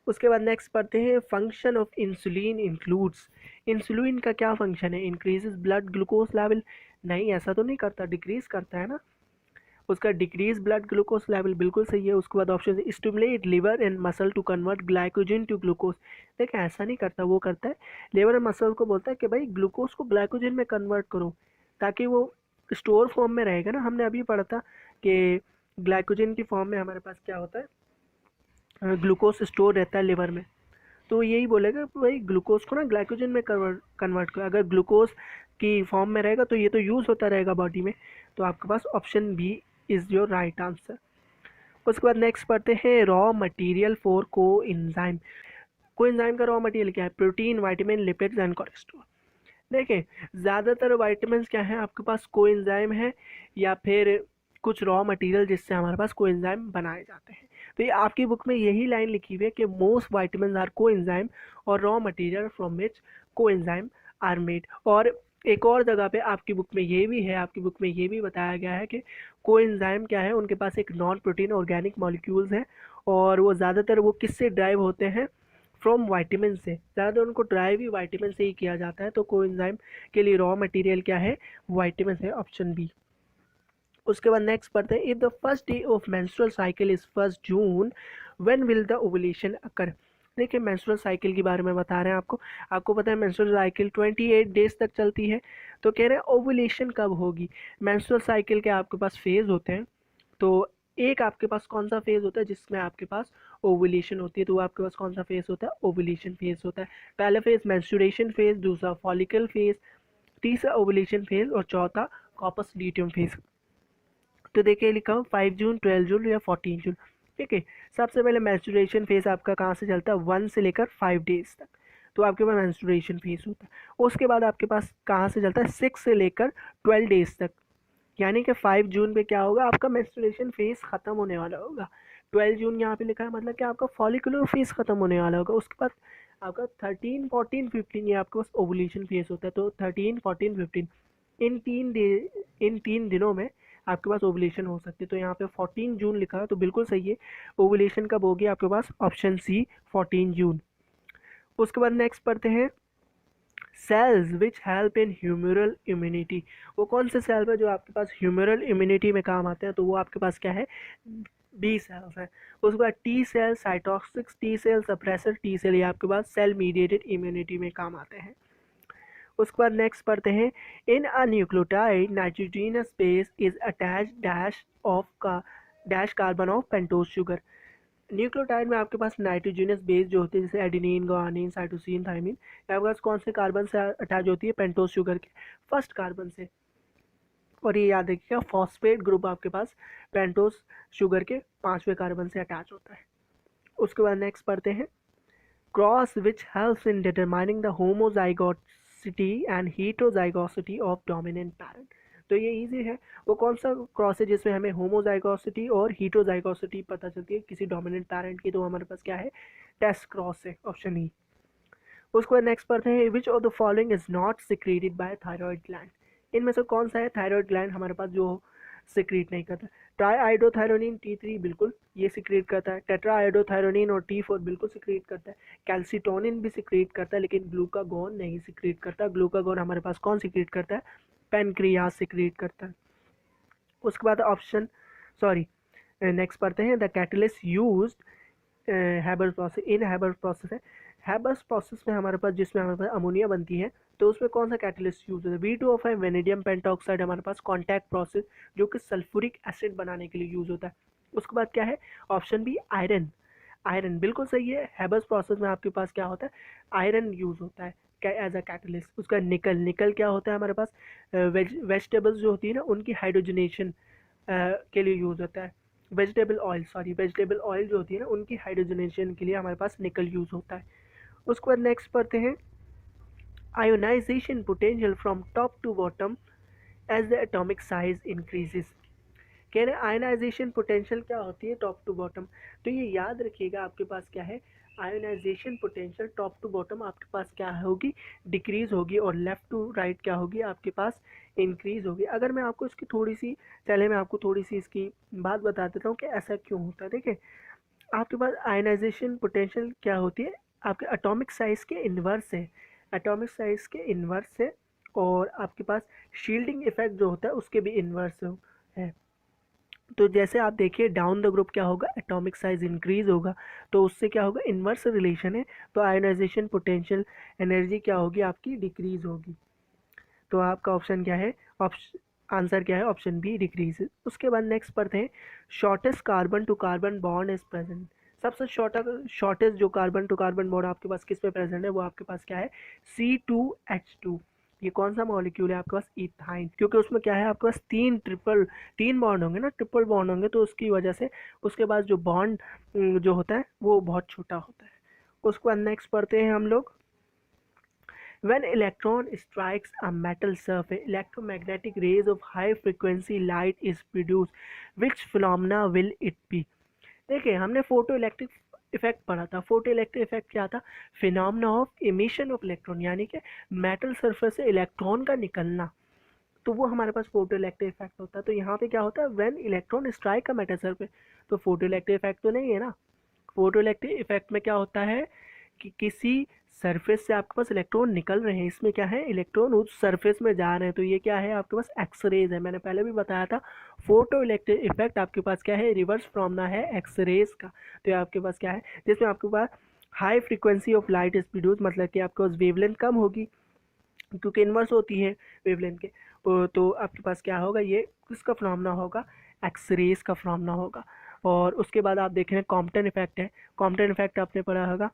उसके बाद नेक्स्ट पढ़ते हैं, function of insulin includes. Insulin का क्या फंक्शन है, इंक्रीजेस ब्लड ग्लूकोज लेवल। नहीं, ऐसा तो नहीं करता, डिक्रीज करता है ना। उसका डिक्रीज ब्लड ग्लूकोज लेवल बिल्कुल सही है। उसके बाद option stimulate liver and muscle to convert glycogen to glucose. देखिए ऐसा नहीं करता, वो करता है लिवर एंड मसल को बोलता है कि भाई ग्लूकोज को ग्लाइकोजन में कन्वर्ट करो, ताकि वो स्टोर फॉर्म में रहेगा ना। हमने अभी पढ़ा था कि ग्लाइकोजन की फॉर्म में हमारे पास क्या होता है, ग्लूकोज स्टोर रहता है लिवर में। तो यही बोलेगा भाई ग्लूकोज को ना ग्लाइकोजन में कन्वर्ट करो। अगर ग्लूकोज की फॉर्म में रहेगा तो ये तो यूज़ होता रहेगा बॉडी में। तो आपके पास option B is your right answer. उसके बाद नेक्स्ट पढ़ते हैं, raw material for coenzyme. Coenzyme का रॉ मटेरियल क्या है, protein, vitamin, lipids and cholesterol. देखिए ज़्यादातर वाइटामिन क्या है आपके पास, कोएंजाइम है, या फिर कुछ रॉ मटेरियल जिससे हमारे पास कोएंजाइम बनाए जाते हैं। तो ये आपकी बुक में यही लाइन लिखी हुई है कि मोस्ट वाइटामिन आर कोएंजाइम और raw material from which coenzyme are made. और एक और जगह पे आपकी बुक में ये भी है, आपकी बुक में ये भी बताया गया है कि कोएंजाइम क्या है, उनके पास एक नॉन प्रोटीन ऑर्गेनिक मॉलिक्यूल्स हैं, और वो ज़्यादातर वो किससे ड्राइव होते हैं, फ्रॉम वाइटामिन से। ज़्यादातर उनको ड्राइव ही वाइटामिन से ही किया जाता है। तो कोएंजाइम के लिए रॉ मटेरियल क्या है, वाइटामिन है, ऑप्शन बी। उसके बाद नेक्स्ट पढ़ते हैं, if the first day of menstrual cycle is 1 June, when will the ovulation occur. देखिए मेंस्ट्रुअल साइकिल के बारे में बता रहे हैं आपको। आपको पता है मेंस्ट्रुअल साइकिल 28 डेज तक चलती है। तो कह रहे हैं ओवुलेशन कब होगी। मेंस्ट्रुअल साइकिल के आपके पास फेज होते हैं, तो एक आपके पास कौन सा फेज होता है जिसमें आपके पास ओवुलेशन होती है, तो वो आपके पास कौन सा फेज होता है, ओवुलेशन फेज होता है। पहला फेज मेंस्ट्रुएशन फेज, दूसरा फॉलिकल फेज, तीसरा ओवुलेशन फेज, और चौथा कॉर्पस ल्यूटियम फेज। तो देखिए लिखा हो 5 जून, 12 जून या 14 जून। ठीक है, सबसे पहले मेंस्ट्रुएशन फेज आपका कहाँ से चलता है, 1 से लेकर 5 डेज तक, तो आपके पास मेंस्ट्रुएशन फेज होता है। उसके बाद आपके पास कहाँ से चलता है, 6 से लेकर 12 डेज तक, यानी कि 5 जून पे क्या होगा, आपका मेंस्ट्रुएशन फेज खत्म होने वाला होगा। 12 जून यहाँ पे लिखा है, मतलब कि आपका फॉलिकुलर फेज खत्म होने वाला होगा। उसके बाद आपका 13, 14, 15 ये आपके पास ओवुलेशन फेज होता है। तो 13, 14, 15 इन 3 दिनों में आपके पास ओवुलेशन हो सकती है। तो यहाँ पे 14 जून लिखा है, तो बिल्कुल सही है। ओवुलेशन कब होगी आपके पास, ऑप्शन सी 14 जून। उसके बाद नेक्स्ट पढ़ते हैं, cells which help in humoral immunity. वो कौन से सेल्स है जो आपके पास ह्यूमरल इम्यूनिटी में काम आते हैं, तो वो आपके पास क्या है, बी सेल्स है। उसके बाद T cell, cytotoxics T cell, suppressor T cell, ये आपके पास सेल मीडिएटेड इम्यूनिटी में काम आते हैं। उसके बाद नेक्स्ट पढ़ते हैं, in a nucleotide nitrogenous base is attach dash of का dash carbon of pentose sugar. Nucleotide में आपके पास नाइट्रोजनस बेस जो होती है जैसे एडिनिन, गुआनिन, साइटोसिन, थाइमिन, आपके पास कौन से कार्बन से अटैच होती है? पेंटोज शुगर के फर्स्ट कार्बन से। और ये याद रखिएगा फॉस्फेट ग्रुप आपके पास पेंटोज शुगर के 5वें कार्बन से अटैच होता है। उसके बाद नेक्स्ट पढ़ते हैं cross which helps in determining the homozygosity and heterozygosity of dominant parent. तो ये इजी है, वो कौन सा क्रॉस है जिसमें हमें होमोजाइगोसिटी और हेटेरोजाइगोसिटी पता चलती है किसी डोमिनेंट पैरेंट की? तो हमारे पास क्या है? टेस्ट क्रॉस है, ऑप्शन ई। उसके बाद नेक्स्ट पढ़ते हैं which of the following is not secreted by thyroid gland. इनमें से कौन सा है थायराइड ग्लैंड हमारे पास जो सिक्रीट नहीं करता? ट्राईआइडोथायरोनिन T3 बिल्कुल ये सिक्रीट करता है, टेट्राआइडोथायरोनिन और T4 बिल्कुल सिक्रीट करता है, कैल्सिटोनिन भी सिक्रीट करता है लेकिन ग्लूकागोन नहीं सिक्रीट करता। ग्लूकागोन हमारे पास कौन सिक्रीट करता है? पेनक्रियास सिक्रीट करता है। उसके बाद ऑप्शन सॉरी नेक्स्ट पढ़ते हैं the catalyst used Haber's process. In Haber's process है, हैबर्स प्रोसेस में हमारे पास जिसमें हमारे पास अमोनिया बनती है तो उसमें कौन सा कैटलिस्ट यूज होता है? V2O5 वेनेडियम पेंटॉक्साइड हमारे पास कॉन्टैक्ट प्रोसेस जो कि सल्फ्यूरिक एसिड बनाने के लिए यूज होता है। उसके बाद क्या है? Option B iron. आयरन बिल्कुल सही है, हैबर्स प्रोसेस में आपके पास क्या होता है? आयरन यूज होता है एज अ कैटलिस्ट। उसका निकल, निकल क्या होता है हमारे पास? वेजिटेबल्स जो होती है ना उनकी हाइड्रोजनेशन के लिए यूज होता है। वेजिटेबल ऑयल जो होती है ना उनकी हाइड्रोजनेशन के लिए हमारे पास निकल यूज होता है। उसके बाद नेक्स्ट पढ़ते हैं ionization potential from top to bottom as the atomic size increases. कह रहे हैं आयोनाइजेशन पोटेंशियल क्या होती है टॉप टू बॉटम? तो ये याद रखिएगा आपके पास क्या है? Ionization potential top to bottom आपके पास क्या होगी? डिक्रीज होगी, और लेफ्ट टू राइट क्या होगी आपके पास? इंक्रीज होगी। अगर मैं आपको इसकी थोड़ी सी पहले मैं आपको थोड़ी सी इसकी बात बता देता हूँ कि ऐसा क्यों होता है। देखिए आपके पास आयनाइजेशन पोटेंशियल क्या होती है? आपके एटॉमिक साइज के इन्वर्स है, एटॉमिक साइज के इन्वर्स है, और आपके पास शील्डिंग इफेक्ट जो होता है उसके भी इन्वर्स है। तो जैसे आप देखिए डाउन द ग्रुप क्या होगा? एटॉमिक साइज इंक्रीज होगा, तो उससे क्या होगा? इन्वर्स रिलेशन है, तो आयनाइजेशन पोटेंशियल एनर्जी क्या होगी आपकी? डिक्रीज होगी। तो आपका ऑप्शन क्या है? ऑप्शन आंसर क्या है? Option B decrease. उसके बाद नेक्स्ट पढ़ते हैं shortest carbon to carbon bond is present. सबसे शॉर्टेस्ट जो कार्बन टू कार्बन बॉन्ड आपके पास किस में प्रेजेंट है? वो आपके पास क्या है? C2H2। ये कौन सा मॉलिक्यूल है आपके पास? इथाइन। क्योंकि उसमें क्या है आपके पास? तीन बॉन्ड होंगे ना, ट्रिपल बॉन्ड होंगे, तो उसकी वजह से उसके बाद जो बॉन्ड जो होता है वो बहुत छोटा होता है। उसके बाद नेक्स्ट पढ़ते हैं हम लोग when electron strikes a metal surface, electromagnetic rays of high frequency light is produced. Which phenomena will it be? देखिए हमने फोटो इलेक्ट्रिक इफेक्ट पढ़ा था। फोटो इलेक्ट्रिक इफेक्ट क्या था? Phenomena of emission of electron, यानी कि मेटल सरफेस से electron का निकलना, तो वो हमारे पास फोटो इलेक्ट्रिक इफेक्ट होता है। तो यहाँ पे क्या होता है? व्हेन इलेक्ट्रॉन स्ट्राइक का मेटल सरफेस, तो फोटो इलेक्ट्रिक इफेक्ट तो नहीं है ना। फोटो इलेक्ट्रिक इफेक्ट में क्या होता है कि किसी सरफेस से आपके पास इलेक्ट्रॉन निकल रहे हैं, इसमें क्या है? इलेक्ट्रॉन उस सरफेस में जा रहे हैं, तो ये क्या है आपके पास? एक्सरेज है। मैंने पहले भी बताया था फोटो इलेक्ट्रिक इफेक्ट आपके पास क्या है? रिवर्स फ्रॉमना है एक्सरेज का। तो ये आपके पास क्या है? जिसमें आपके पास high frequency of light is produce, मतलब कि आपके पास वेवलेंथ कम होगी क्योंकि इन्वर्स होती है वेवलेंथ के। तो आपके पास क्या होगा? ये किसका फिनोमेना होगा? एक्सरेज का फिनोमेना होगा। और उसके बाद आप देख रहे हैं कॉम्पटन इफेक्ट है। कॉम्पटन इफेक्ट आपने पढ़ा होगा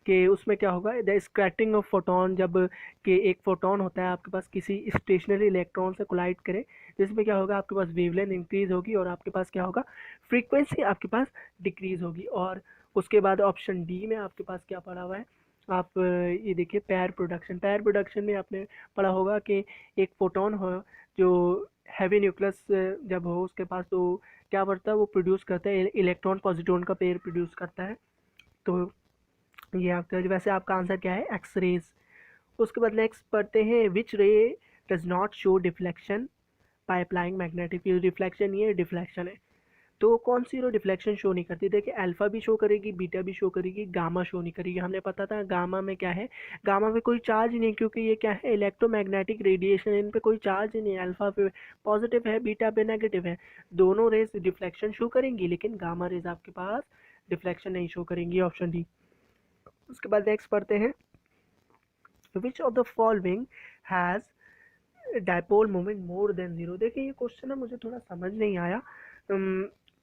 कि उसमें क्या होगा? द स्कैटरिंग ऑफ फोटोन, जब कि एक फोटोन होता है आपके पास किसी स्टेशनरी इलेक्ट्रॉन से कोलाइड करे, जिसमें क्या होगा? आपके पास वेवलेंथ इंक्रीज होगी और आपके पास क्या होगा? फ्रीक्वेंसी आपके पास डिक्रीज होगी। और उसके बाद ऑप्शन डी में आपके पास क्या पड़ा हुआ है? आप ये देखिए पेयर प्रोडक्शन। पेयर प्रोडक्शन में आपने पढ़ा होगा कि एक फोटोन हो जो हैवी न्यूक्लियस जब हो उसके पास, तो क्या बढ़ता है? वो प्रोड्यूस करता है इलेक्ट्रॉन पॉजिट्रॉन का पेयर प्रोड्यूस करता है। तो ये आपका वैसे आपका आंसर क्या है? X rays. उसके बाद नेक्स्ट पढ़ते हैं which ray does not show deflection by applying magnetic field. Reflection, ये डिफ्लेक्शन है, तो कौन सी रो डिफ्लेक्शन शो नहीं करती? देखिए अल्फा भी शो करेगी, बीटा भी शो करेगी, गामा शो नहीं करेगी। हमने पता था गामा में क्या है? गामा में कोई चार्ज नहीं, क्योंकि ये क्या है? इलेक्ट्रोमैग्नेटिक रेडिएशन, इन पे कोई चार्ज ही नहीं है। अल्फा पे पॉजिटिव है, बीटा पे नेगेटिव है, दोनों रेज डिफ्लेक्शन शो करेंगी, लेकिन गामा रेज आपके पास डिफ्लेक्शन नहीं शो करेंगी। Option D. उसके बाद नेक्स्ट पढ़ते हैं which of the following has dipole moment more than zero. देखिए ये क्वेश्चन ना मुझे थोड़ा समझ नहीं आया।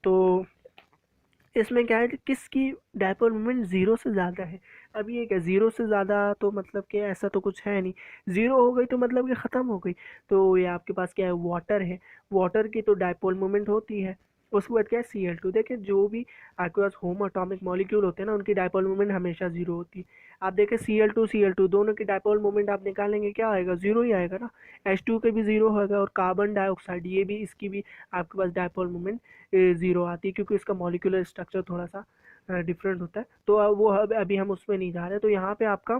तो इसमें क्या है कि किसकी डायपोल मोमेंट ज़ीरो से ज़्यादा है। अब ये क्या, ज़ीरो से ज़्यादा तो मतलब कि ऐसा तो कुछ है नहीं, ज़ीरो हो गई तो मतलब कि ख़त्म हो गई। तो ये आपके पास क्या है, वाटर की तो डायपोल मोमेंट होती है। उसके बाद क्या है Cl2। देखिए जो भी आपके पास होम एटॉमिक मॉलिक्यूल होते हैं ना, उनकी डायपोल मोमेंट हमेशा ज़ीरो होती है। आप देखें Cl2 दोनों की डायपोल मोमेंट आप निकालेंगे, क्या आएगा, ज़ीरो ही आएगा ना। H2 के भी ज़ीरो होगा, और कार्बन डाइऑक्साइड ये भी, इसकी भी आपके पास डायपोल मोमेंट ज़ीरो आती है, क्योंकि इसका मॉलिक्यूलर स्ट्रक्चर थोड़ा सा डिफरेंट होता है। तो अब वो अभी हम उसमें नहीं जा रहे। तो यहाँ पे आपका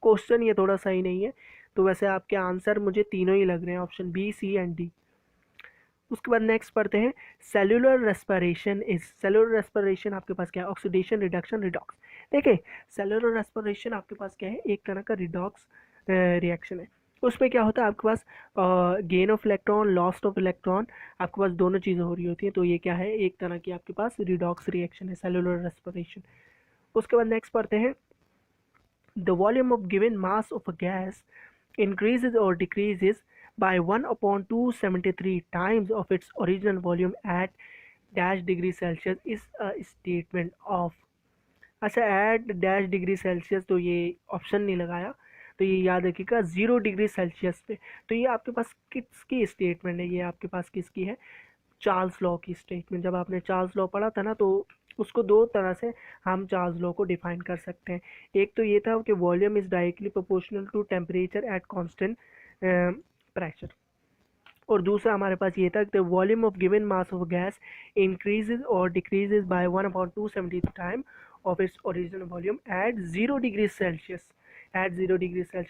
क्वेश्चन ये थोड़ा सही नहीं है। तो वैसे आपके आंसर मुझे तीनों ही लग रहे हैं, option B, C and D. उसके बाद नेक्स्ट पढ़ते हैं सेलुलर रेस्पिरेशन आपके पास क्या है, ऑक्सीडेशन, रिडक्शन, रिडॉक्स। देखिए सेलुलर रेस्पिरेशन आपके पास क्या है, एक तरह का रिडॉक्स रिएक्शन है। उसमें क्या होता है आपके पास gain of electron, lost of electron, आपके पास दोनों चीज़ें हो रही होती हैं। तो ये क्या है, एक तरह की आपके पास रिडॉक्स रिएक्शन है, सेलुलर रेस्पिरेशन। उसके बाद नेक्स्ट पढ़ते हैं the volume of given mass of a gas increases or decreases by 1 upon 273 times of its original volume at dash degree Celsius is a statement of। अच्छा, eight dash degree Celsius, तो ये option नहीं लगाया, तो ये याद रखिएगा 0 degree Celsius पे। तो ये आपके पास किसकी स्टेटमेंट है, ये आपके पास किसकी है, चार्ल्स लॉ की स्टेटमेंट। जब आपने चार्ल्स लॉ पढ़ा था ना, तो उसको दो तरह से हम चार्ल्स लॉ को डिफाइन कर सकते हैं। एक तो ये था कि volume is directly proportional to temperature at constant pressure, और दूसरा हमारे पास ये था कि volume of given mass of gas increases और decreases by 1/270 time of its original volume at 0 degree Celsius,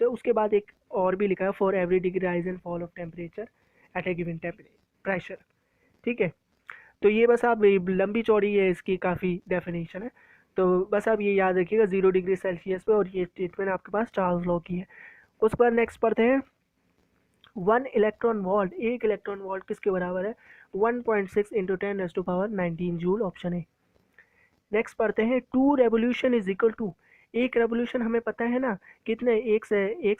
उसके बाद एक और भी लिखा है, for every degree rise and fall of temperature at a given pressure. ठीक है, तो ये बस आप लंबी चौड़ी है इसकी काफ़ी डेफिनेशन है। तो बस आप ये याद रखिएगा 0 डिग्री सेल्सियस पे, और ये स्टेटमेंट आपके पास चार्ल्स लॉ की है। उस पर नेक्स्ट पढ़ते हैं 1 इलेक्ट्रॉन वोल्ट, एक इलेक्ट्रॉन वोल्ट किसके बराबर है, 1.6 इंटू 10⁻19 जूल, ऑप्शन है। नेक्स्ट पढ़ते हैं 2 रेवोल्यूशन इज इक्वल टू, एक रेवोल्यूशन हमें पता है ना कितने, एक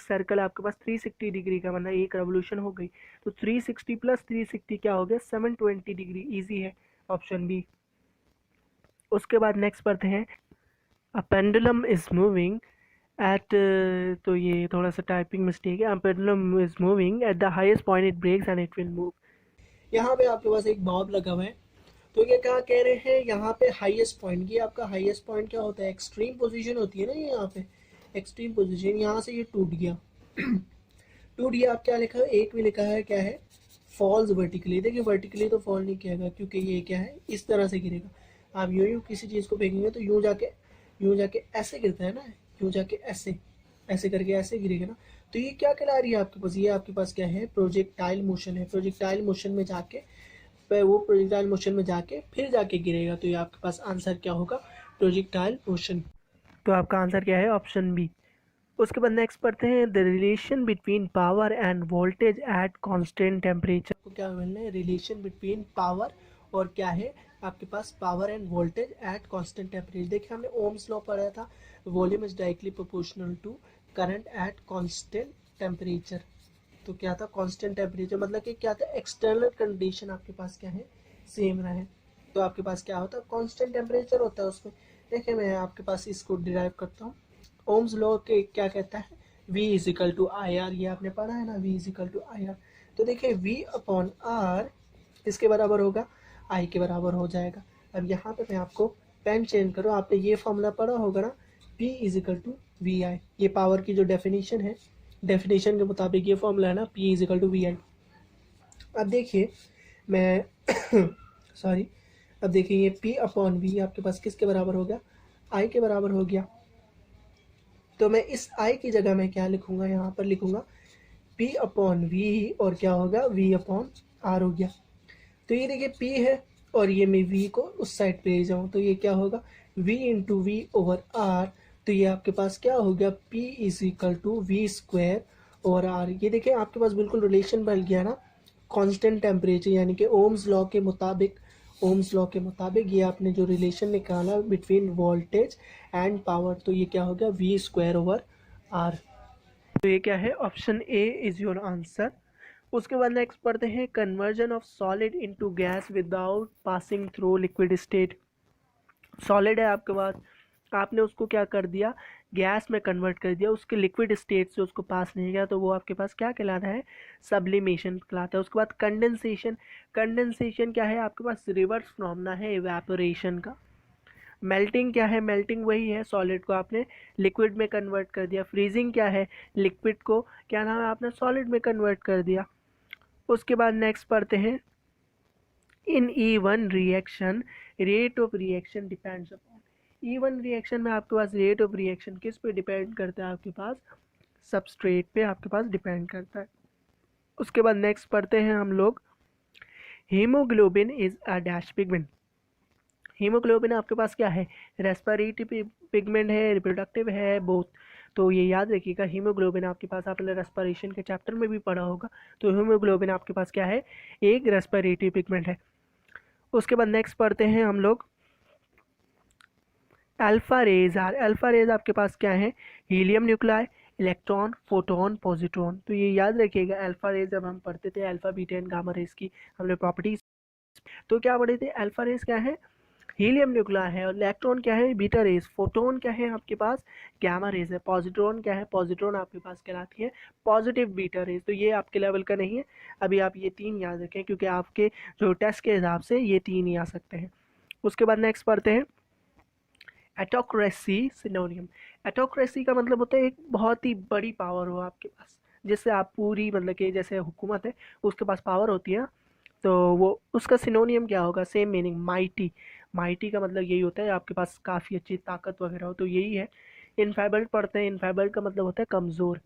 सर्कल आपके पास 360 डिग्री का, मतलब एक रेवोल्यूशन हो गई। तो 360 प्लस 360 क्या हो गया, 720 डिग्री, इजी है, ऑप्शन बी। उसके बाद नेक्स्ट पढ़ते हैं a pendulum is moving at, तो ये थोड़ा सा टाइपिंग मिस्टेक है, a pendulum is moving at the highest point it breaks and it will move. यहाँ पे आपके पास एक बॉब लगा हुआ है। तो ये क्या कह रहे हैं, यहाँ पे हाईएस्ट पॉइंट, ये आपका हाईएस्ट पॉइंट क्या होता है, एक्सट्रीम पोजीशन होती है ना, ये यहाँ पे एक्सट्रीम पोजीशन, यहाँ से ये टूट गया टूट गया। आप क्या लिखा है, एक भी लिखा है क्या है, फॉल्स वर्टिकली। देखिए वर्टिकली तो फॉल नहीं किया क्योंकि ये क्या है, इस तरह से गिरेगा। आप यूं किसी चीज़ को फेंकेंगे तो यूं जाके ऐसे गिरता है ना, यूं जाके ऐसे ऐसे करके ऐसे गिरेगा ना। तो ये क्या कहला रही है आपके पास, ये आपके पास क्या है, प्रोजेक्टाइल मोशन है। प्रोजेक्टाइल मोशन में जाके फिर जाके गिरेगा। तो ये आपके पास आंसर क्या होगा, प्रोजेक्टाइल मोशन। तो आपका आंसर क्या है, ऑप्शन बी। उसके बाद नेक्स्ट पढ़ते हैं the relation between power and voltage at constant temperature. को क्या मिलना है, रिलेशन बिटवीन पावर और क्या है आपके पास, power and voltage at constant temperature. देखिए हमने ओम्स लॉ पढ़ा था, volume is directly proportional to current at constant temperature. तो क्या था, कांस्टेंट टेम्परेचर मतलब कि क्या था, एक्सटर्नल कंडीशन आपके पास क्या है, सेम रहे। तो आपके पास क्या होता है, कांस्टेंट टेम्परेचर होता है उसमें। देखिए मैं आपके पास इसको डिराइव करता हूँ। ओम्स लॉ के क्या कहता है, V is equal to I R, ये आपने पढ़ा है ना, V is equal to I R. तो देखिए V अपॉन आर इसके बराबर होगा, I के बराबर हो जाएगा। अब यहाँ पे मैं आपको पेन चेंज करूँ, आपने ये फॉर्मूला पढ़ा होगा ना, P is equal to V I, ये पावर की जो डेफिनेशन है, डेफिनेशन के मुताबिक ये फॉर्मूला है ना, P is equal to V I. अब देखिए मैं सॉरी, अब देखिए ये P अपॉन V आपके पास किसके बराबर हो गया, I के बराबर हो गया। तो मैं इस I की जगह में क्या लिखूंगा, यहाँ पर लिखूंगा P अपॉन वी, और क्या होगा, V अपॉन आर हो गया। तो ये देखिए P है, और ये मैं V को उस साइड पे ले जाऊँ, तो ये क्या होगा, V into V over R. तो ये आपके पास क्या हो गया, P is equal to V square over R. ये देखिए आपके पास बिल्कुल रिलेशन बन गया ना, कांस्टेंट टेम्परेचर, यानी कि ओम्स लॉ के मुताबिक, ये आपने जो रिलेशन निकाला बिटवीन वोल्टेज एंड पावर, तो ये क्या हो गया, वी स्क्वायर ओवर आर। तो ये क्या है, option A is your answer. उसके बाद नेक्स्ट पढ़ते हैं conversion of solid into gas without passing through liquid state. Solid है आपके पास, आपने उसको क्या कर दिया, गैस में कन्वर्ट कर दिया, उसके लिक्विड स्टेट से उसको पास नहीं किया, तो वो आपके पास क्या कहलाता है, सब्लिमेशन कहलाता है। उसके बाद कंडेंसेशन, कंडेंसेशन क्या है आपके पास, रिवर्स फिनोमेना है इवेपोरेशन का। मेल्टिंग क्या है, मेल्टिंग वही है, सॉलिड को आपने लिक्विड में कन्वर्ट कर दिया। फ्रीजिंग क्या है, लिक्विड को क्या नाम है, आपने सॉलिड में कन्वर्ट कर दिया। उसके बाद नेक्स्ट पढ़ते हैं, in E one reaction rate of reaction depends upon. E one reaction में आपके पास रेट ऑफ रिएक्शन किस पे डिपेंड करता है, आपके पास सबस्ट्रेट पे आपके पास डिपेंड करता है। उसके बाद नेक्स्ट पढ़ते हैं हम लोग, haemoglobin is a dash pigment. Haemoglobin आपके पास क्या है, रेस्पिरेटरी पिगमेंट है, रिप्रोडक्टिव है, बोथ। तो ये याद रखिएगा, हीमोग्लोबिन आपके पास, आपने रेस्पिरेशन के चैप्टर में भी पढ़ा होगा। तो हीमोग्लोबिन आपके पास क्या है, एक रेस्पिरेटरी पिगमेंट है। उसके बाद नेक्स्ट पढ़ते हैं हम लोग, alpha rays are, alpha rays आपके पास क्या है, helium nuclei, electron, photon, positron. तो ये याद रखिएगा, अल्फा रेज जब हम पढ़ते थे, alpha beta and gamma rays की हमने प्रॉपर्टीज, तो क्या पढ़े थे, अल्फा रेज क्या है, हीलियम न्यूक्लाई है, और इलेक्ट्रॉन क्या है, बीटा रेज, फोटोन क्या है आपके पास, गामा रेज है, पॉजिट्रॉन क्या है, पॉजिट्रॉन आपके पास कहलाती है पॉजिटिव बीटा रेज। तो ये आपके लेवल का नहीं है, अभी आप ये तीन याद रखें, क्योंकि आपके जो टेस्ट के हिसाब से ये तीन ही आ सकते हैं। उसके बाद नेक्स्ट पढ़ते हैं, एटोक्रेसी सिनोनियम। एटोक्रेसी का मतलब होता है एक बहुत ही बड़ी पावर हो आपके पास, जिससे आप पूरी, मतलब कि जैसे हुकूमत है उसके पास पावर होती है, तो वो उसका सिनोनियम क्या होगा, सेम मीनिंग, माइटी। माइटी का मतलब यही होता है आपके पास काफ़ी अच्छी ताकत वगैरह हो, तो यही है। इनफेबल्ट पढ़ते हैं, इनफेबल्ट का मतलब होता है कमज़ोर,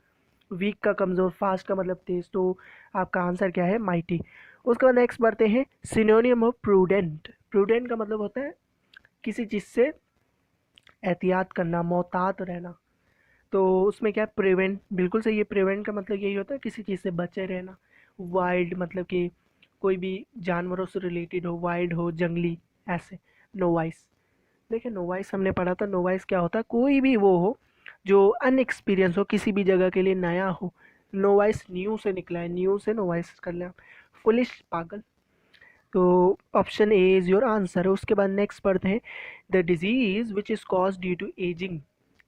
वीक का कमज़ोर, फास्ट का मतलब तेज़। तो आपका आंसर क्या है, माइटी। उसके बाद नेक्स्ट पढ़ते हैं, सिनोनियम ऑफ प्रूडेंट। प्रूडेंट का मतलब होता है किसी चीज़ से एहतियात करना, मोहतात रहना। तो उसमें क्या है, प्रिवेंट, बिल्कुल सही है, प्रिवेंट का मतलब यही होता है किसी चीज़ से बचे रहना। वाइल्ड मतलब कि कोई भी जानवरों से रिलेटेड हो, वाइल्ड हो, जंगली, ऐसे। नोवाइस, देखिए नोवाइस हमने पढ़ा था, नोवाइस क्या होता है, कोई भी वो हो जो अनएक्सपीरियंस हो, किसी भी जगह के लिए नया हो। नोवाइस न्यू से निकला है, न्यू से नोवाइस कर लें आप। फुलिश, पागल। तो option A is your answer है। उसके बाद नेक्स्ट पढ़ते हैं, the disease which is cause due to ageing.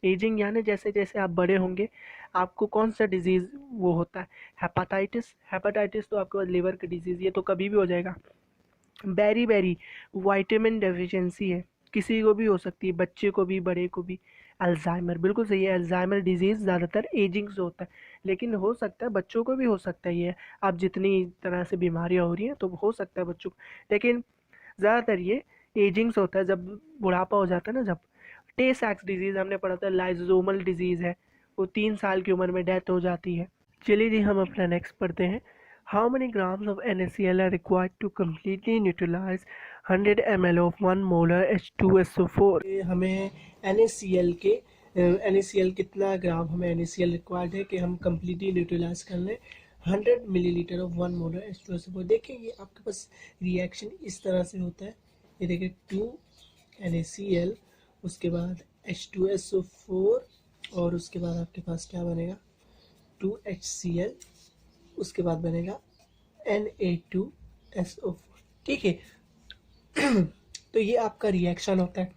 Ageing यानी जैसे जैसे आप बड़े होंगे आपको कौन सा डिजीज़ वो होता है, हेपाटाइटिस। हेपाटाइटिस तो आपके पास लिवर की डिजीज़, ये तो कभी भी हो जाएगा। बेरी बेरी, वाइटामिन डेफिशिएंसी है, किसी को भी हो सकती है, बच्चे को भी, बड़े को भी। अल्जाइमर, बिल्कुल सही है, अल्जाइमर डिजीज़ ज़्यादातर एजिंग से होता है, लेकिन हो सकता है बच्चों को भी हो सकता है। ये आप जितनी तरह से बीमारियां हो रही हैं तो हो सकता है बच्चों को, लेकिन ज़्यादातर ये एजिंग से होता है, जब बुढ़ापा हो जाता है ना। जब टे सैक्स डिजीज़ हमने पढ़ा था, लाइजोमल डिजीज़ है, वो 3 साल की उम्र में डेथ हो जाती है। चलिए जी, हम अपना नेक्स्ट पढ़ते हैं, how many grams of NaCl are required to completely neutralize 100 ml of 1 molar H2SO4। हमें NaCl के NaCl कितना ग्राम हमें NaCl रिक्वायर्ड है कि हम कम्प्लीटली न्यूट्रलाइज कर लें 100 मिलीलीटर ऑफ 1 मोलर H2SO4। देखिए ये आपके पास रिएक्शन इस तरह से होता है, ये देखिए 2 NaCl, उसके बाद H2SO4, और उसके बाद आपके पास क्या बनेगा, 2HCl, उसके बाद बनेगा Na2SO4। ठीक है, तो ये आपका रिएक्शन होता है।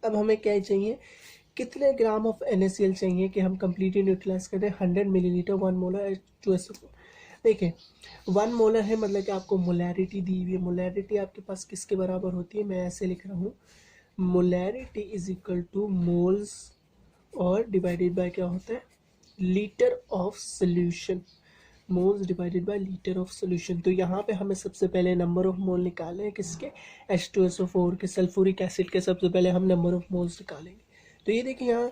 अब हमें क्या चाहिए, कितने ग्राम ऑफ NaCl चाहिए कि हम कंप्लीटली न्यूट्रलाइज करें 100 मिलीलीटर 1 मोलर H2SO4। देखिए 1 मोलर है, मतलब कि आपको मोलैरिटी दी हुई है। मोलैरिटी आपके पास किसके बराबर होती है, मैं ऐसे लिख रहा हूँ, molarity is equal two moles और डिवाइडेड बाय क्या होता है, litre of solution. Moles divided by litre of solution. तो यहाँ पे हमें सबसे पहले नंबर ऑफ मोल निकालने हैं किसके, H2SO4 के, सल्फ्यूरिक एसिड के। सबसे पहले हम नंबर ऑफ मोल्स निकालेंगे। तो ये देखिए यहाँ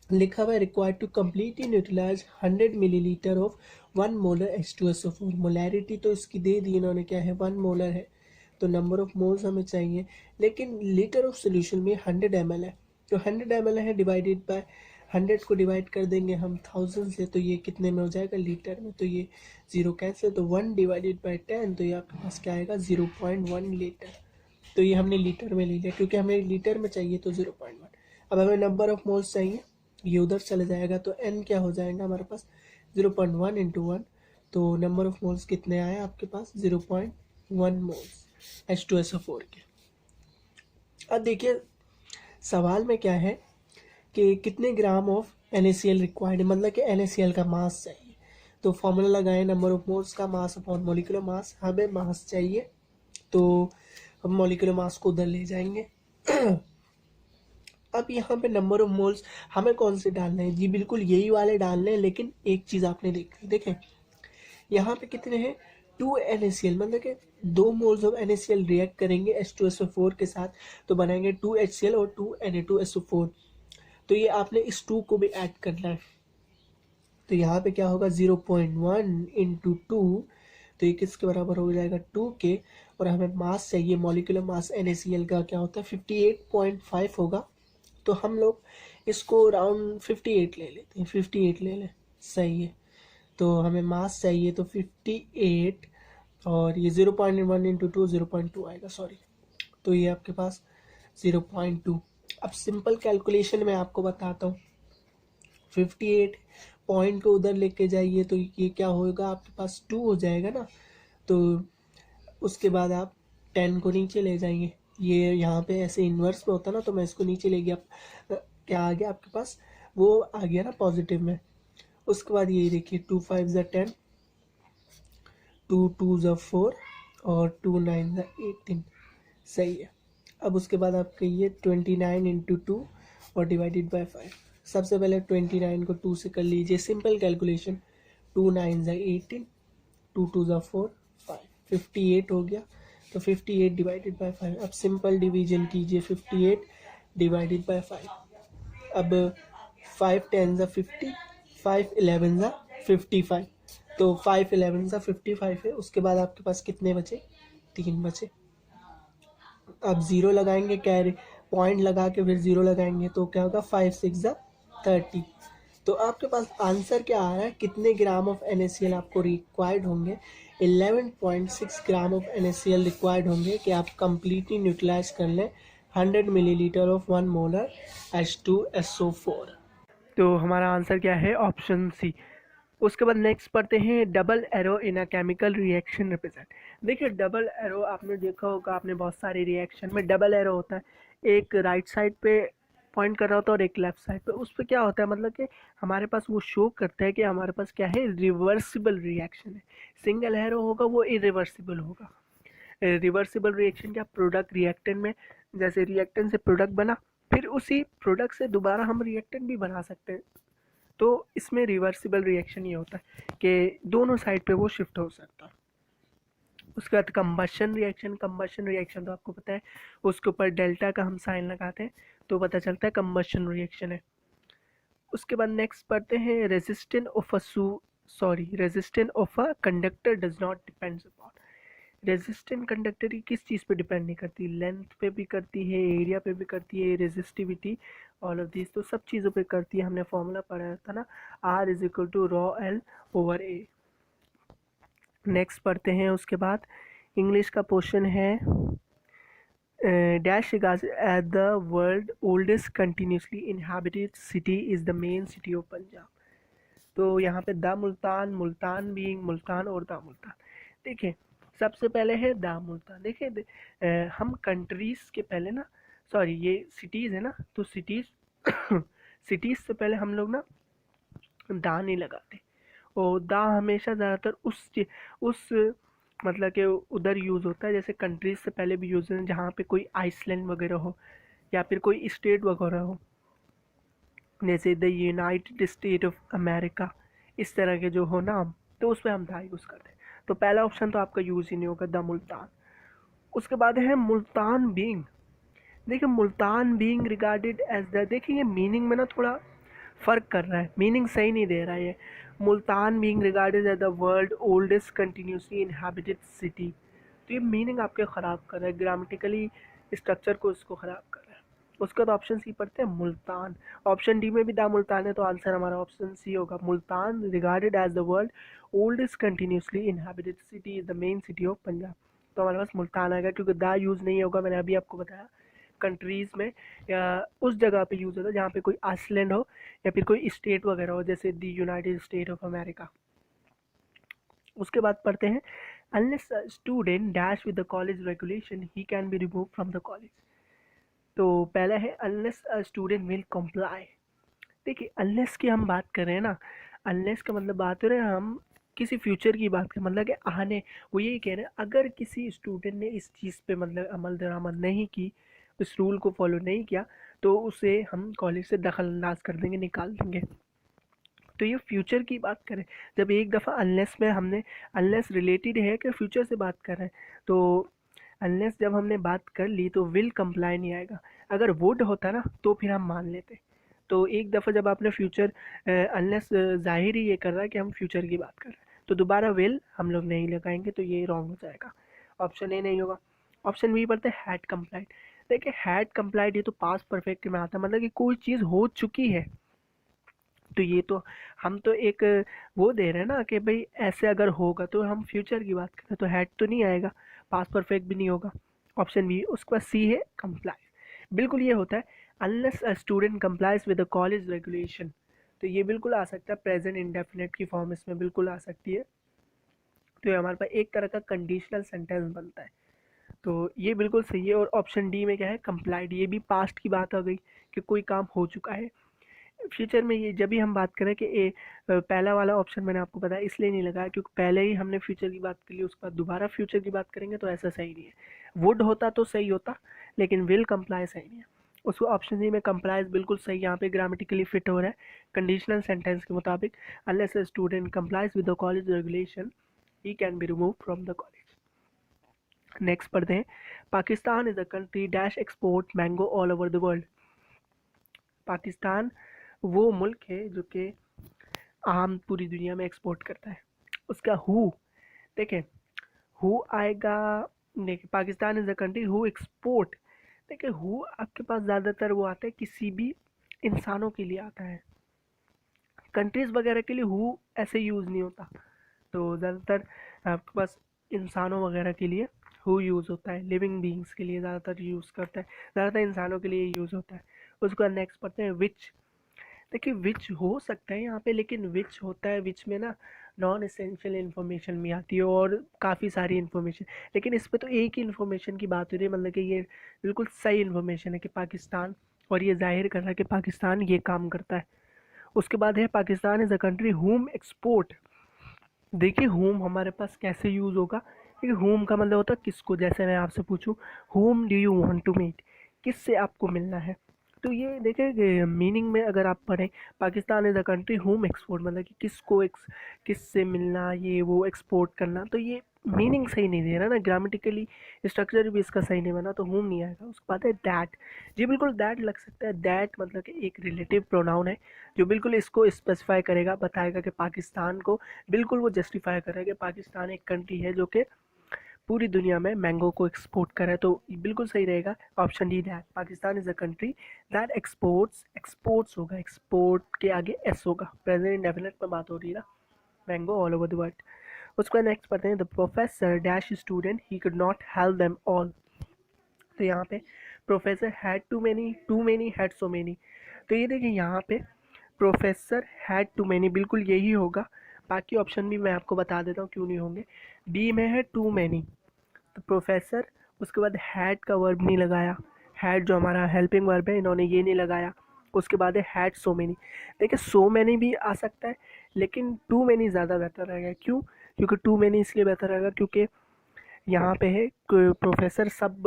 लिखा हुआ है, required to completely neutralise 100 millilitre of 1 molar H2SO4। Molarity तो इसकी दे दी इन्होंने, क्या है, 1 मोलर है, तो नंबर ऑफ मोल्स हमें चाहिए, लेकिन लीटर ऑफ सोल्यूशन में 100 ml है, तो 100 ml है, डिवाइडेड बाय 100 को डिवाइड कर देंगे हम 1000 से, तो ये कितने में हो जाएगा, लीटर में। तो ये 0 कैंसिल, तो 1 डिवाइडेड बाय 10, तो ये आपके पास क्या आएगा, 0.1 लीटर। तो ये हमने लीटर में ले लिया, क्योंकि हमें लीटर में चाहिए तो 0.1। अब हमें नंबर ऑफ मोल्स चाहिए, ये उधर चले जाएगा, तो n क्या हो जाएगा हमारे पास, 0.1 इंटू 1। तो नंबर ऑफ मोल्स कितने आए आपके पास, 0.1 मोल्स H2SO4 के।
अब देखिए सवाल में क्या है कि कितने ग्राम ऑफ NaCl रिक्वायर्ड, मतलब कि NaCl का मास चाहिए। तो फॉर्मूला लगाए नंबर ऑफ मोल्स का मास अपॉन मॉलिक्यूलर मास, हमें मास चाहिए तो हम मॉलिक्यूलर मास को उधर ले जाएंगे। अब यहाँ पे नंबर ऑफ मोल्स हमें कौन से डालने हैं जी, बिल्कुल यही वाले डालने हैं, लेकिन एक चीज़ आपने देखी, देखें यहाँ पे कितने हैं 2 NaCl, मतलब कि 2 मोल्स ऑफ NaCl रिएक्ट करेंगे H2SO4 के साथ, तो बनाएंगे 2HCl और 2Na2SO4। तो ये आपने इस 2 को भी ऐड करना है, तो यहाँ पे क्या होगा 0.1 इंटू 2, तो ये किसके बराबर हो जाएगा 2 के। और हमें मास चाहिए, मॉलिक्यूलर मास NaCl का क्या होता है 58.5 होगा, तो हम लोग इसको राउंड 58 ले लेते हैं, 58 ले लें, सही है। तो हमें मास चाहिए तो 58, और ये 0.1 इंटू 2 0.2 आएगा, सॉरी, तो ये आपके पास 0.2। अब सिंपल कैलकुलेशन में आपको बताता हूँ, 58 पॉइंट को उधर लेके जाइए तो ये क्या होगा आपके पास 2 हो जाएगा ना, तो उसके बाद आप 10 को नीचे ले जाएंगे, ये यहाँ पे ऐसे इन्वर्स में होता ना, तो मैं इसको नीचे ले गया, क्या आ गया आपके पास, वो आ गया ना पॉजिटिव में। उसके बाद ये देखिए 2 5 ज़ा 10, 2 2 ज़ा 4 और 2 9 ज़ा 18, सही है। अब उसके बाद आप कहिए 29 इंटू 2 और डिवाइडेड बाय 5। सबसे पहले 29 को 2 से कर लीजिए, सिंपल कैलकुलेशन, 2 9 ज़ा 18, 2 2 ज़ा 4 5, 58 हो गया। तो 58 डिवाइडेड बाय 5, अब सिंपल डिवीजन कीजिए, 58 डिवाइडेड बाय 5। अब 5 10 ज़ा 50, 5 11 ज़ा 55, तो 5 11 ज़ा 55 है। उसके बाद आपके पास कितने बचे, 3 बचे। अब ज़ीरो लगाएंगे, कैरी पॉइंट लगा के फिर ज़ीरो लगाएंगे, तो क्या होगा 5 6 ज़ा 30। तो आपके पास आंसर क्या आ रहा है, कितने ग्राम ऑफ NaCl आपको रिक्वायर्ड होंगे, 11.6 ग्राम ऑफ NaCl रिक्वायर्ड होंगे कि आप कंप्लीटली न्यूट्रलाइज कर लें 100 मिलीलीटर ऑफ 1 मोलर H2SO4।
तो हमारा आंसर क्या है, ऑप्शन सी। उसके बाद नेक्स्ट पढ़ते हैं double arrow in a chemical reaction represent. देखिए डबल एरो आपने देखा होगा, आपने बहुत सारे रिएक्शन में डबल एरो होता है, एक राइट साइड पे पॉइंट कर रहा होता है और एक लेफ्ट साइड पे। उस पर क्या होता है, मतलब कि हमारे पास वो शो करता है कि हमारे पास क्या है, रिवर्सिबल रिएक्शन है। सिंगल एरो होगा वो इरिवर्सिबल होगा। रिवर्सिबल रिएक्शन क्या, प्रोडक्ट रिएक्टेंट में, जैसे रिएक्टेंट से प्रोडक्ट बना, फिर उसी प्रोडक्ट से दोबारा हम रिएक्टेंट भी बना सकते हैं। तो इसमें रिवर्सिबल रिएक्शन ये होता है कि दोनों साइड पे वो शिफ्ट हो सकता है। उसके बाद कंबशन रिएक्शन तो आपको पता है, उसके ऊपर डेल्टा का हम साइन लगाते हैं तो पता चलता है कंबशन रिएक्शन है। उसके बाद नेक्स्ट पढ़ते हैं resistance of a conductor does not depends upon. Resistant conductor की किस चीज़ पे डिपेंड नहीं करती, लेंथ पे भी करती है, एरिया पे भी करती है, रेजिस्टिविटी, ऑल ऑफ दिस तो सब चीज़ों पे करती है। हमने फॉर्मूला पढ़ा था ना, R is equal to rho L over A. Next पढ़ते हैं, उसके बाद इंग्लिश का पोर्शन है, dash at the world oldest continuously inhabited city is the main city of Punjab. तो यहाँ पे द मुल्तान, मुल्तान बीइंग मुल्तान और द मुल्तान। देखिए सबसे पहले है द मुल्तान। देखिए हम कंट्रीज़ के पहले ना, सॉरी ये सिटीज़ है ना, तो सिटीज़ सिटीज़ से पहले हम लोग ना दा नहीं लगाते, और दा हमेशा ज़्यादातर उस मतलब कि उधर यूज़ होता है, जैसे कंट्रीज से पहले भी यूज़ है जहाँ पे कोई आइसलैंड वगैरह हो या फिर कोई स्टेट वगैरह हो, जैसे the United state of America, इस तरह के जो हो नाम, तो उस पर हम दा यूज़ करते हैं। तो पहला ऑप्शन तो आपका यूज़ ही नहीं होगा, द मुल्तान। उसके बाद है मुल्तान बींग। देखिए Multan being regarded as the, देखिए ये मीनिंग में ना थोड़ा फ़र्क कर रहा है, मीनिंग सही नहीं दे रहा है ये। Multan being regarded as the world oldest continuously inhabited city, तो ये मीनिंग आपके ख़राब कर रहा है, ग्रामेटिकली स्ट्रक्चर को इसको ख़राब कर रहा है। उसके बाद ऑप्शन सी पढ़ते हैं मुल्तान। ऑप्शन डी में भी दा मुल्तान है, तो आंसर हमारा ऑप्शन सी होगा, Multan regarded as the world oldest continuously inhabited city is the main city of Punjab. तो हमारे पास मुल्तान आएगा, क्योंकि दा यूज़ नहीं होगा, मैंने अभी आपको बताया कंट्रीज़ में या उस जगह पे यूज़ होता है जहाँ पे कोई आइसलैंड हो या फिर कोई स्टेट वगैरह हो, जैसे दी यूनाइटेड स्टेट ऑफ अमेरिका। उसके बाद पढ़ते हैं, unless student dash with the college regulation he can be remove from the college. तो पहला है unless a student will comply. देखिए अनलेस की हम बात कर रहे हैं ना, अनलेस का मतलब बात हो रहे हैं हम किसी फ्यूचर की बात कर, मतलब कि आने, वो यही कह रहे हैं अगर किसी स्टूडेंट ने इस चीज़ पे मतलब अमल दरामद नहीं की, इस रूल को फॉलो नहीं किया, तो उसे हम कॉलेज से दखल अंदाज कर देंगे, निकाल देंगे। तो ये फ्यूचर की बात करें, जब एक दफ़ा अनलेस में हमने, अनलेस रिलेटेड है कि फ्यूचर से बात कर रहे हैं, तो अनलेस जब हमने बात कर ली तो विल कंप्लाई नहीं आएगा। अगर वुड होता ना तो फिर हम मान लेते। तो एक दफ़ा जब आपने फ्यूचर, अनलेस ज़ाहिर ही ये कर रहा है कि हम फ्यूचर की बात कर रहे हैं, तो दोबारा विल हम लोग नहीं लगाएंगे, तो ये रॉन्ग हो जाएगा, ऑप्शन ए नहीं होगा। ऑप्शन बी पढ़ते हैं हैड कंप्लाइड। देखिए हैड कंप्लाइड ये तो पास्ट परफेक्ट में आता है, मतलब कि कोई चीज़ हो चुकी है, तो ये तो हम तो एक वो दे रहे हैं ना कि भाई ऐसे अगर होगा, तो हम फ्यूचर की बात करें तो हैड तो नहीं आएगा, पास्ट परफेक्ट भी नहीं होगा। ऑप्शन बी, उसके बाद सी है कंप्लाई। बिल्कुल ये होता है unless a student complies with the college regulation. तो ये बिल्कुल आ सकता है, प्रेजेंट इंडेफिनिट की फॉर्म इसमें बिल्कुल आ सकती है। तो ये हमारे पास एक तरह का कंडीशनल सेंटेंस बनता है, तो ये बिल्कुल सही है। और ऑप्शन डी में क्या है, कंप्लाइड, ये भी पास्ट की बात आ गई कि कोई काम हो चुका है। फ्यूचर में ये जब भी हम बात करें कि पहला वाला ऑप्शन मैंने आपको बताया इसलिए नहीं लगाया क्योंकि पहले ही हमने फ्यूचर की बात कर ली, उसके बाद दोबारा फ्यूचर की बात करेंगे तो ऐसा सही नहीं है। वुड होता तो सही होता, लेकिन विल कंप्लाई सही नहीं है। उसको ऑप्शन सी में कंप्लाइज बिल्कुल सही, यहाँ पे ग्रामेटिकली फिट हो रहा है कंडीशनल सेंटेंस के मुताबिक। Unless a student complies with the college regulation he can be remove from the college. Next पढ़ते हैं, Pakistan is a country dash export mango all over the world. Pakistan वो मुल्क है जो कि आम पूरी दुनिया में एक्सपोर्ट करता है। उसका हु, देखें हु आएगा, देखिए Pakistan is a country who export. देखिए हु आपके पास ज़्यादातर वो आता है किसी भी इंसानों के लिए आता है, कंट्रीज़ वगैरह के लिए हु ऐसे यूज़ नहीं होता। तो ज़्यादातर आपके पास इंसानों वगैरह के लिए हु यूज़ होता है, लिविंग बींग्स के लिए ज़्यादातर यूज़ करता है, ज़्यादातर इंसानों के लिए यूज़ होता है। उसके बाद नेक्स्ट पढ़ते हैं विच। देखिए विच हो सकता है यहाँ पे, लेकिन विच होता है, विच में ना नॉन एसेंशियल इन्फॉर्मेशन भी आती है और काफ़ी सारी इन्फॉर्मेशन, लेकिन इस पे तो एक ही इन्फॉर्मेशन की बात हो रही है, मतलब कि ये बिल्कुल सही इन्फॉर्मेशन है कि पाकिस्तान, और ये जाहिर कर रहा है कि पाकिस्तान ये काम करता है। उसके बाद है Pakistan is a country home export. देखिए होम हमारे पास कैसे यूज़ होगा, क्योंकि होम का मतलब होता है किसको, जैसे मैं आपसे पूछूं whom do you want to meet, किससे आपको मिलना है। तो ये देखिए मीनिंग में अगर आप पढ़ें, Pakistan is a country home export, मतलब कि किसको किससे मिलना, ये वो एक्सपोर्ट करना, तो ये मीनिंग सही नहीं दे रहा ना, ग्रामेटिकली स्ट्रक्चर भी इसका सही नहीं बना, तो होम नहीं आएगा। उसके बाद है दैट। जी बिल्कुल दैट लग सकता है, दैट मतलब कि एक रिलेटिव प्रोनाउन है जो बिल्कुल इसको स्पेसिफाई करेगा, बताएगा कि पाकिस्तान को, बिल्कुल वो जस्टिफाई करेगा कि पाकिस्तान एक कंट्री है जो कि पूरी दुनिया में मैंगो को एक्सपोर्ट कर रहा है, तो बिल्कुल सही रहेगा option D, that Pakistan is a country that exports, exports होगा, एक्सपोर्ट के आगे एस होगा, प्रेजेंट इंडेफिनिट में बात हो रही है ना, mango all over the world. उसके बाद नेक्स्ट पढ़ते हैं, the professor dash student he could not help them all. तो यहाँ पे professor had too many had so many. तो ये देखिए यहाँ पे प्रोफेसर हैड टू मैनी बिल्कुल यही होगा, बाकी ऑप्शन भी मैं आपको बता देता हूँ क्यों नहीं होंगे। बी में है टू मैनी, तो प्रोफेसर, उसके बाद हैड का वर्ब नहीं लगाया, हैड जो हमारा हेल्पिंग वर्ब है इन्होंने ये नहीं लगाया। उसके बाद है हैड सो मैनी। देखिए सो मैनी भी आ सकता है, लेकिन टू मैनी ज़्यादा बेहतर रहेगा। क्यों? क्योंकि टू मैनी इसलिए बेहतर रहेगा क्योंकि यहाँ पे है प्रोफेसर सब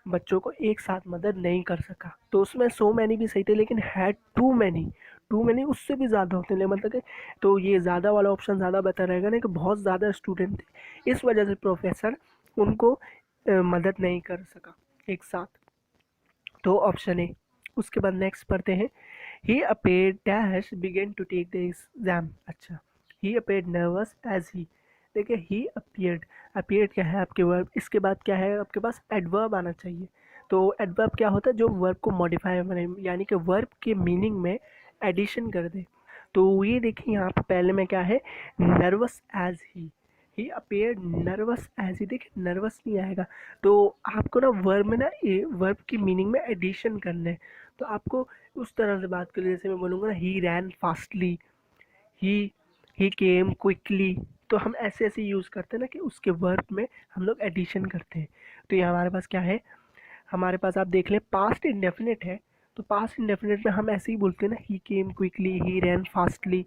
बच्चों को एक साथ मदद नहीं कर सका, तो उसमें सो मैनी भी सही थे, लेकिन हैड टू मैनी उससे भी ज़्यादा होते हैं, मतलब कि तो ये ज़्यादा वाला ऑप्शन ज़्यादा बेहतर रहेगा ना, कि बहुत ज़्यादा स्टूडेंट थे इस वजह से प्रोफेसर उनको मदद नहीं कर सका एक साथ, तो ऑप्शन ए। उसके बाद नेक्स्ट पढ़ते हैं, he appeared dash began to take the exam. अच्छा, he appeared nervous as he. देखिए ही अपियर्ड, अपियर्ड क्या है आपके वर्ब, इसके बाद क्या है आपके पास एडवर्ब आना चाहिए। तो एडवर्ब क्या होता है, जो वर्ब को मॉडिफाई बने, यानी कि वर्ब के मीनिंग में एडिशन कर दे। तो ये देखिए यहाँ पे पहले में क्या है, nervous as he appeared nervous as he. देखिए नर्वस नहीं आएगा, तो आपको ना वर्ब में ना वर्ब की मीनिंग में एडिशन करना है। तो आपको उस तरह से बात करें, जैसे मैं बोलूँगा ना ही रैन फास्टली, ही ही केम क्विकली, तो हम ऐसे ऐसे यूज़ करते हैं ना कि उसके वर्ब में हम लोग एडिशन करते हैं। तो ये हमारे पास क्या है, हमारे पास आप देख लें पास्ट इंडेफिनिट है, तो पास्ट इंडेफिनिट में हम ऐसे ही बोलते हैं ना, ही केम क्विकली, ही रैन फास्टली,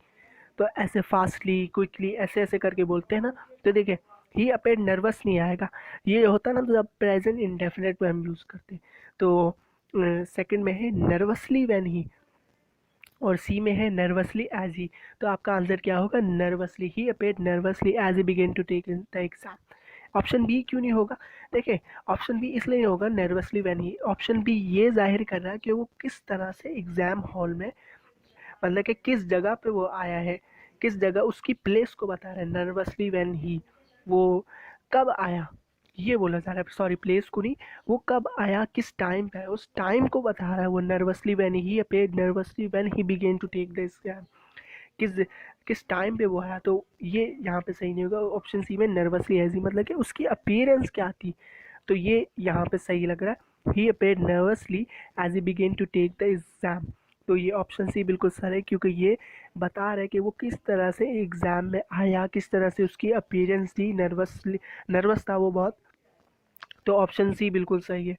तो ऐसे फास्टली क्विकली ऐसे ऐसे करके बोलते हैं ना। तो देखिए ही अपेयर नर्वस नहीं आएगा, ये होता है ना, तो जब प्रेजेंट इंडेफिनिट में हम यूज़ करते हैं। तो सेकंड में है नर्वसली व्हेन ही, और सी में है नर्वसली एज ही। तो आपका आंसर क्या होगा, nervously, he appear nervously as he began to take the exam. Option B क्यों नहीं होगा, देखिए ऑप्शन बी इसलिए नहीं होगा nervously when he, option B ये जाहिर कर रहा है कि वो किस तरह से एग्जाम हॉल में, मतलब कि किस जगह पे वो आया है, किस जगह उसकी प्लेस को बता रहा है। नर्वसली व्हेन ही, वो कब आया ये बोला जा रहा है, सॉरी प्लेस को नहीं, वो कब आया किस टाइम पे आया उस टाइम को बता रहा है वो। Nervously when he appeared nervously when he began to take the exam, किस किस टाइम पे वो आया, तो ये यहाँ पे सही नहीं होगा। ऑप्शन सी में नर्वसली एज ही, मतलब कि उसकी अपीयरेंस क्या थी, तो ये यहाँ पे सही लग रहा है, he appeared nervously as he began to take the exam. तो ये ऑप्शन सी बिल्कुल सही है, क्योंकि ये बता रहा है कि वो किस तरह से एग्ज़ाम में आया, किस तरह से उसकी अपीयरेंस थी, नर्वस था वो बहुत। तो ऑप्शन सी बिल्कुल सही है।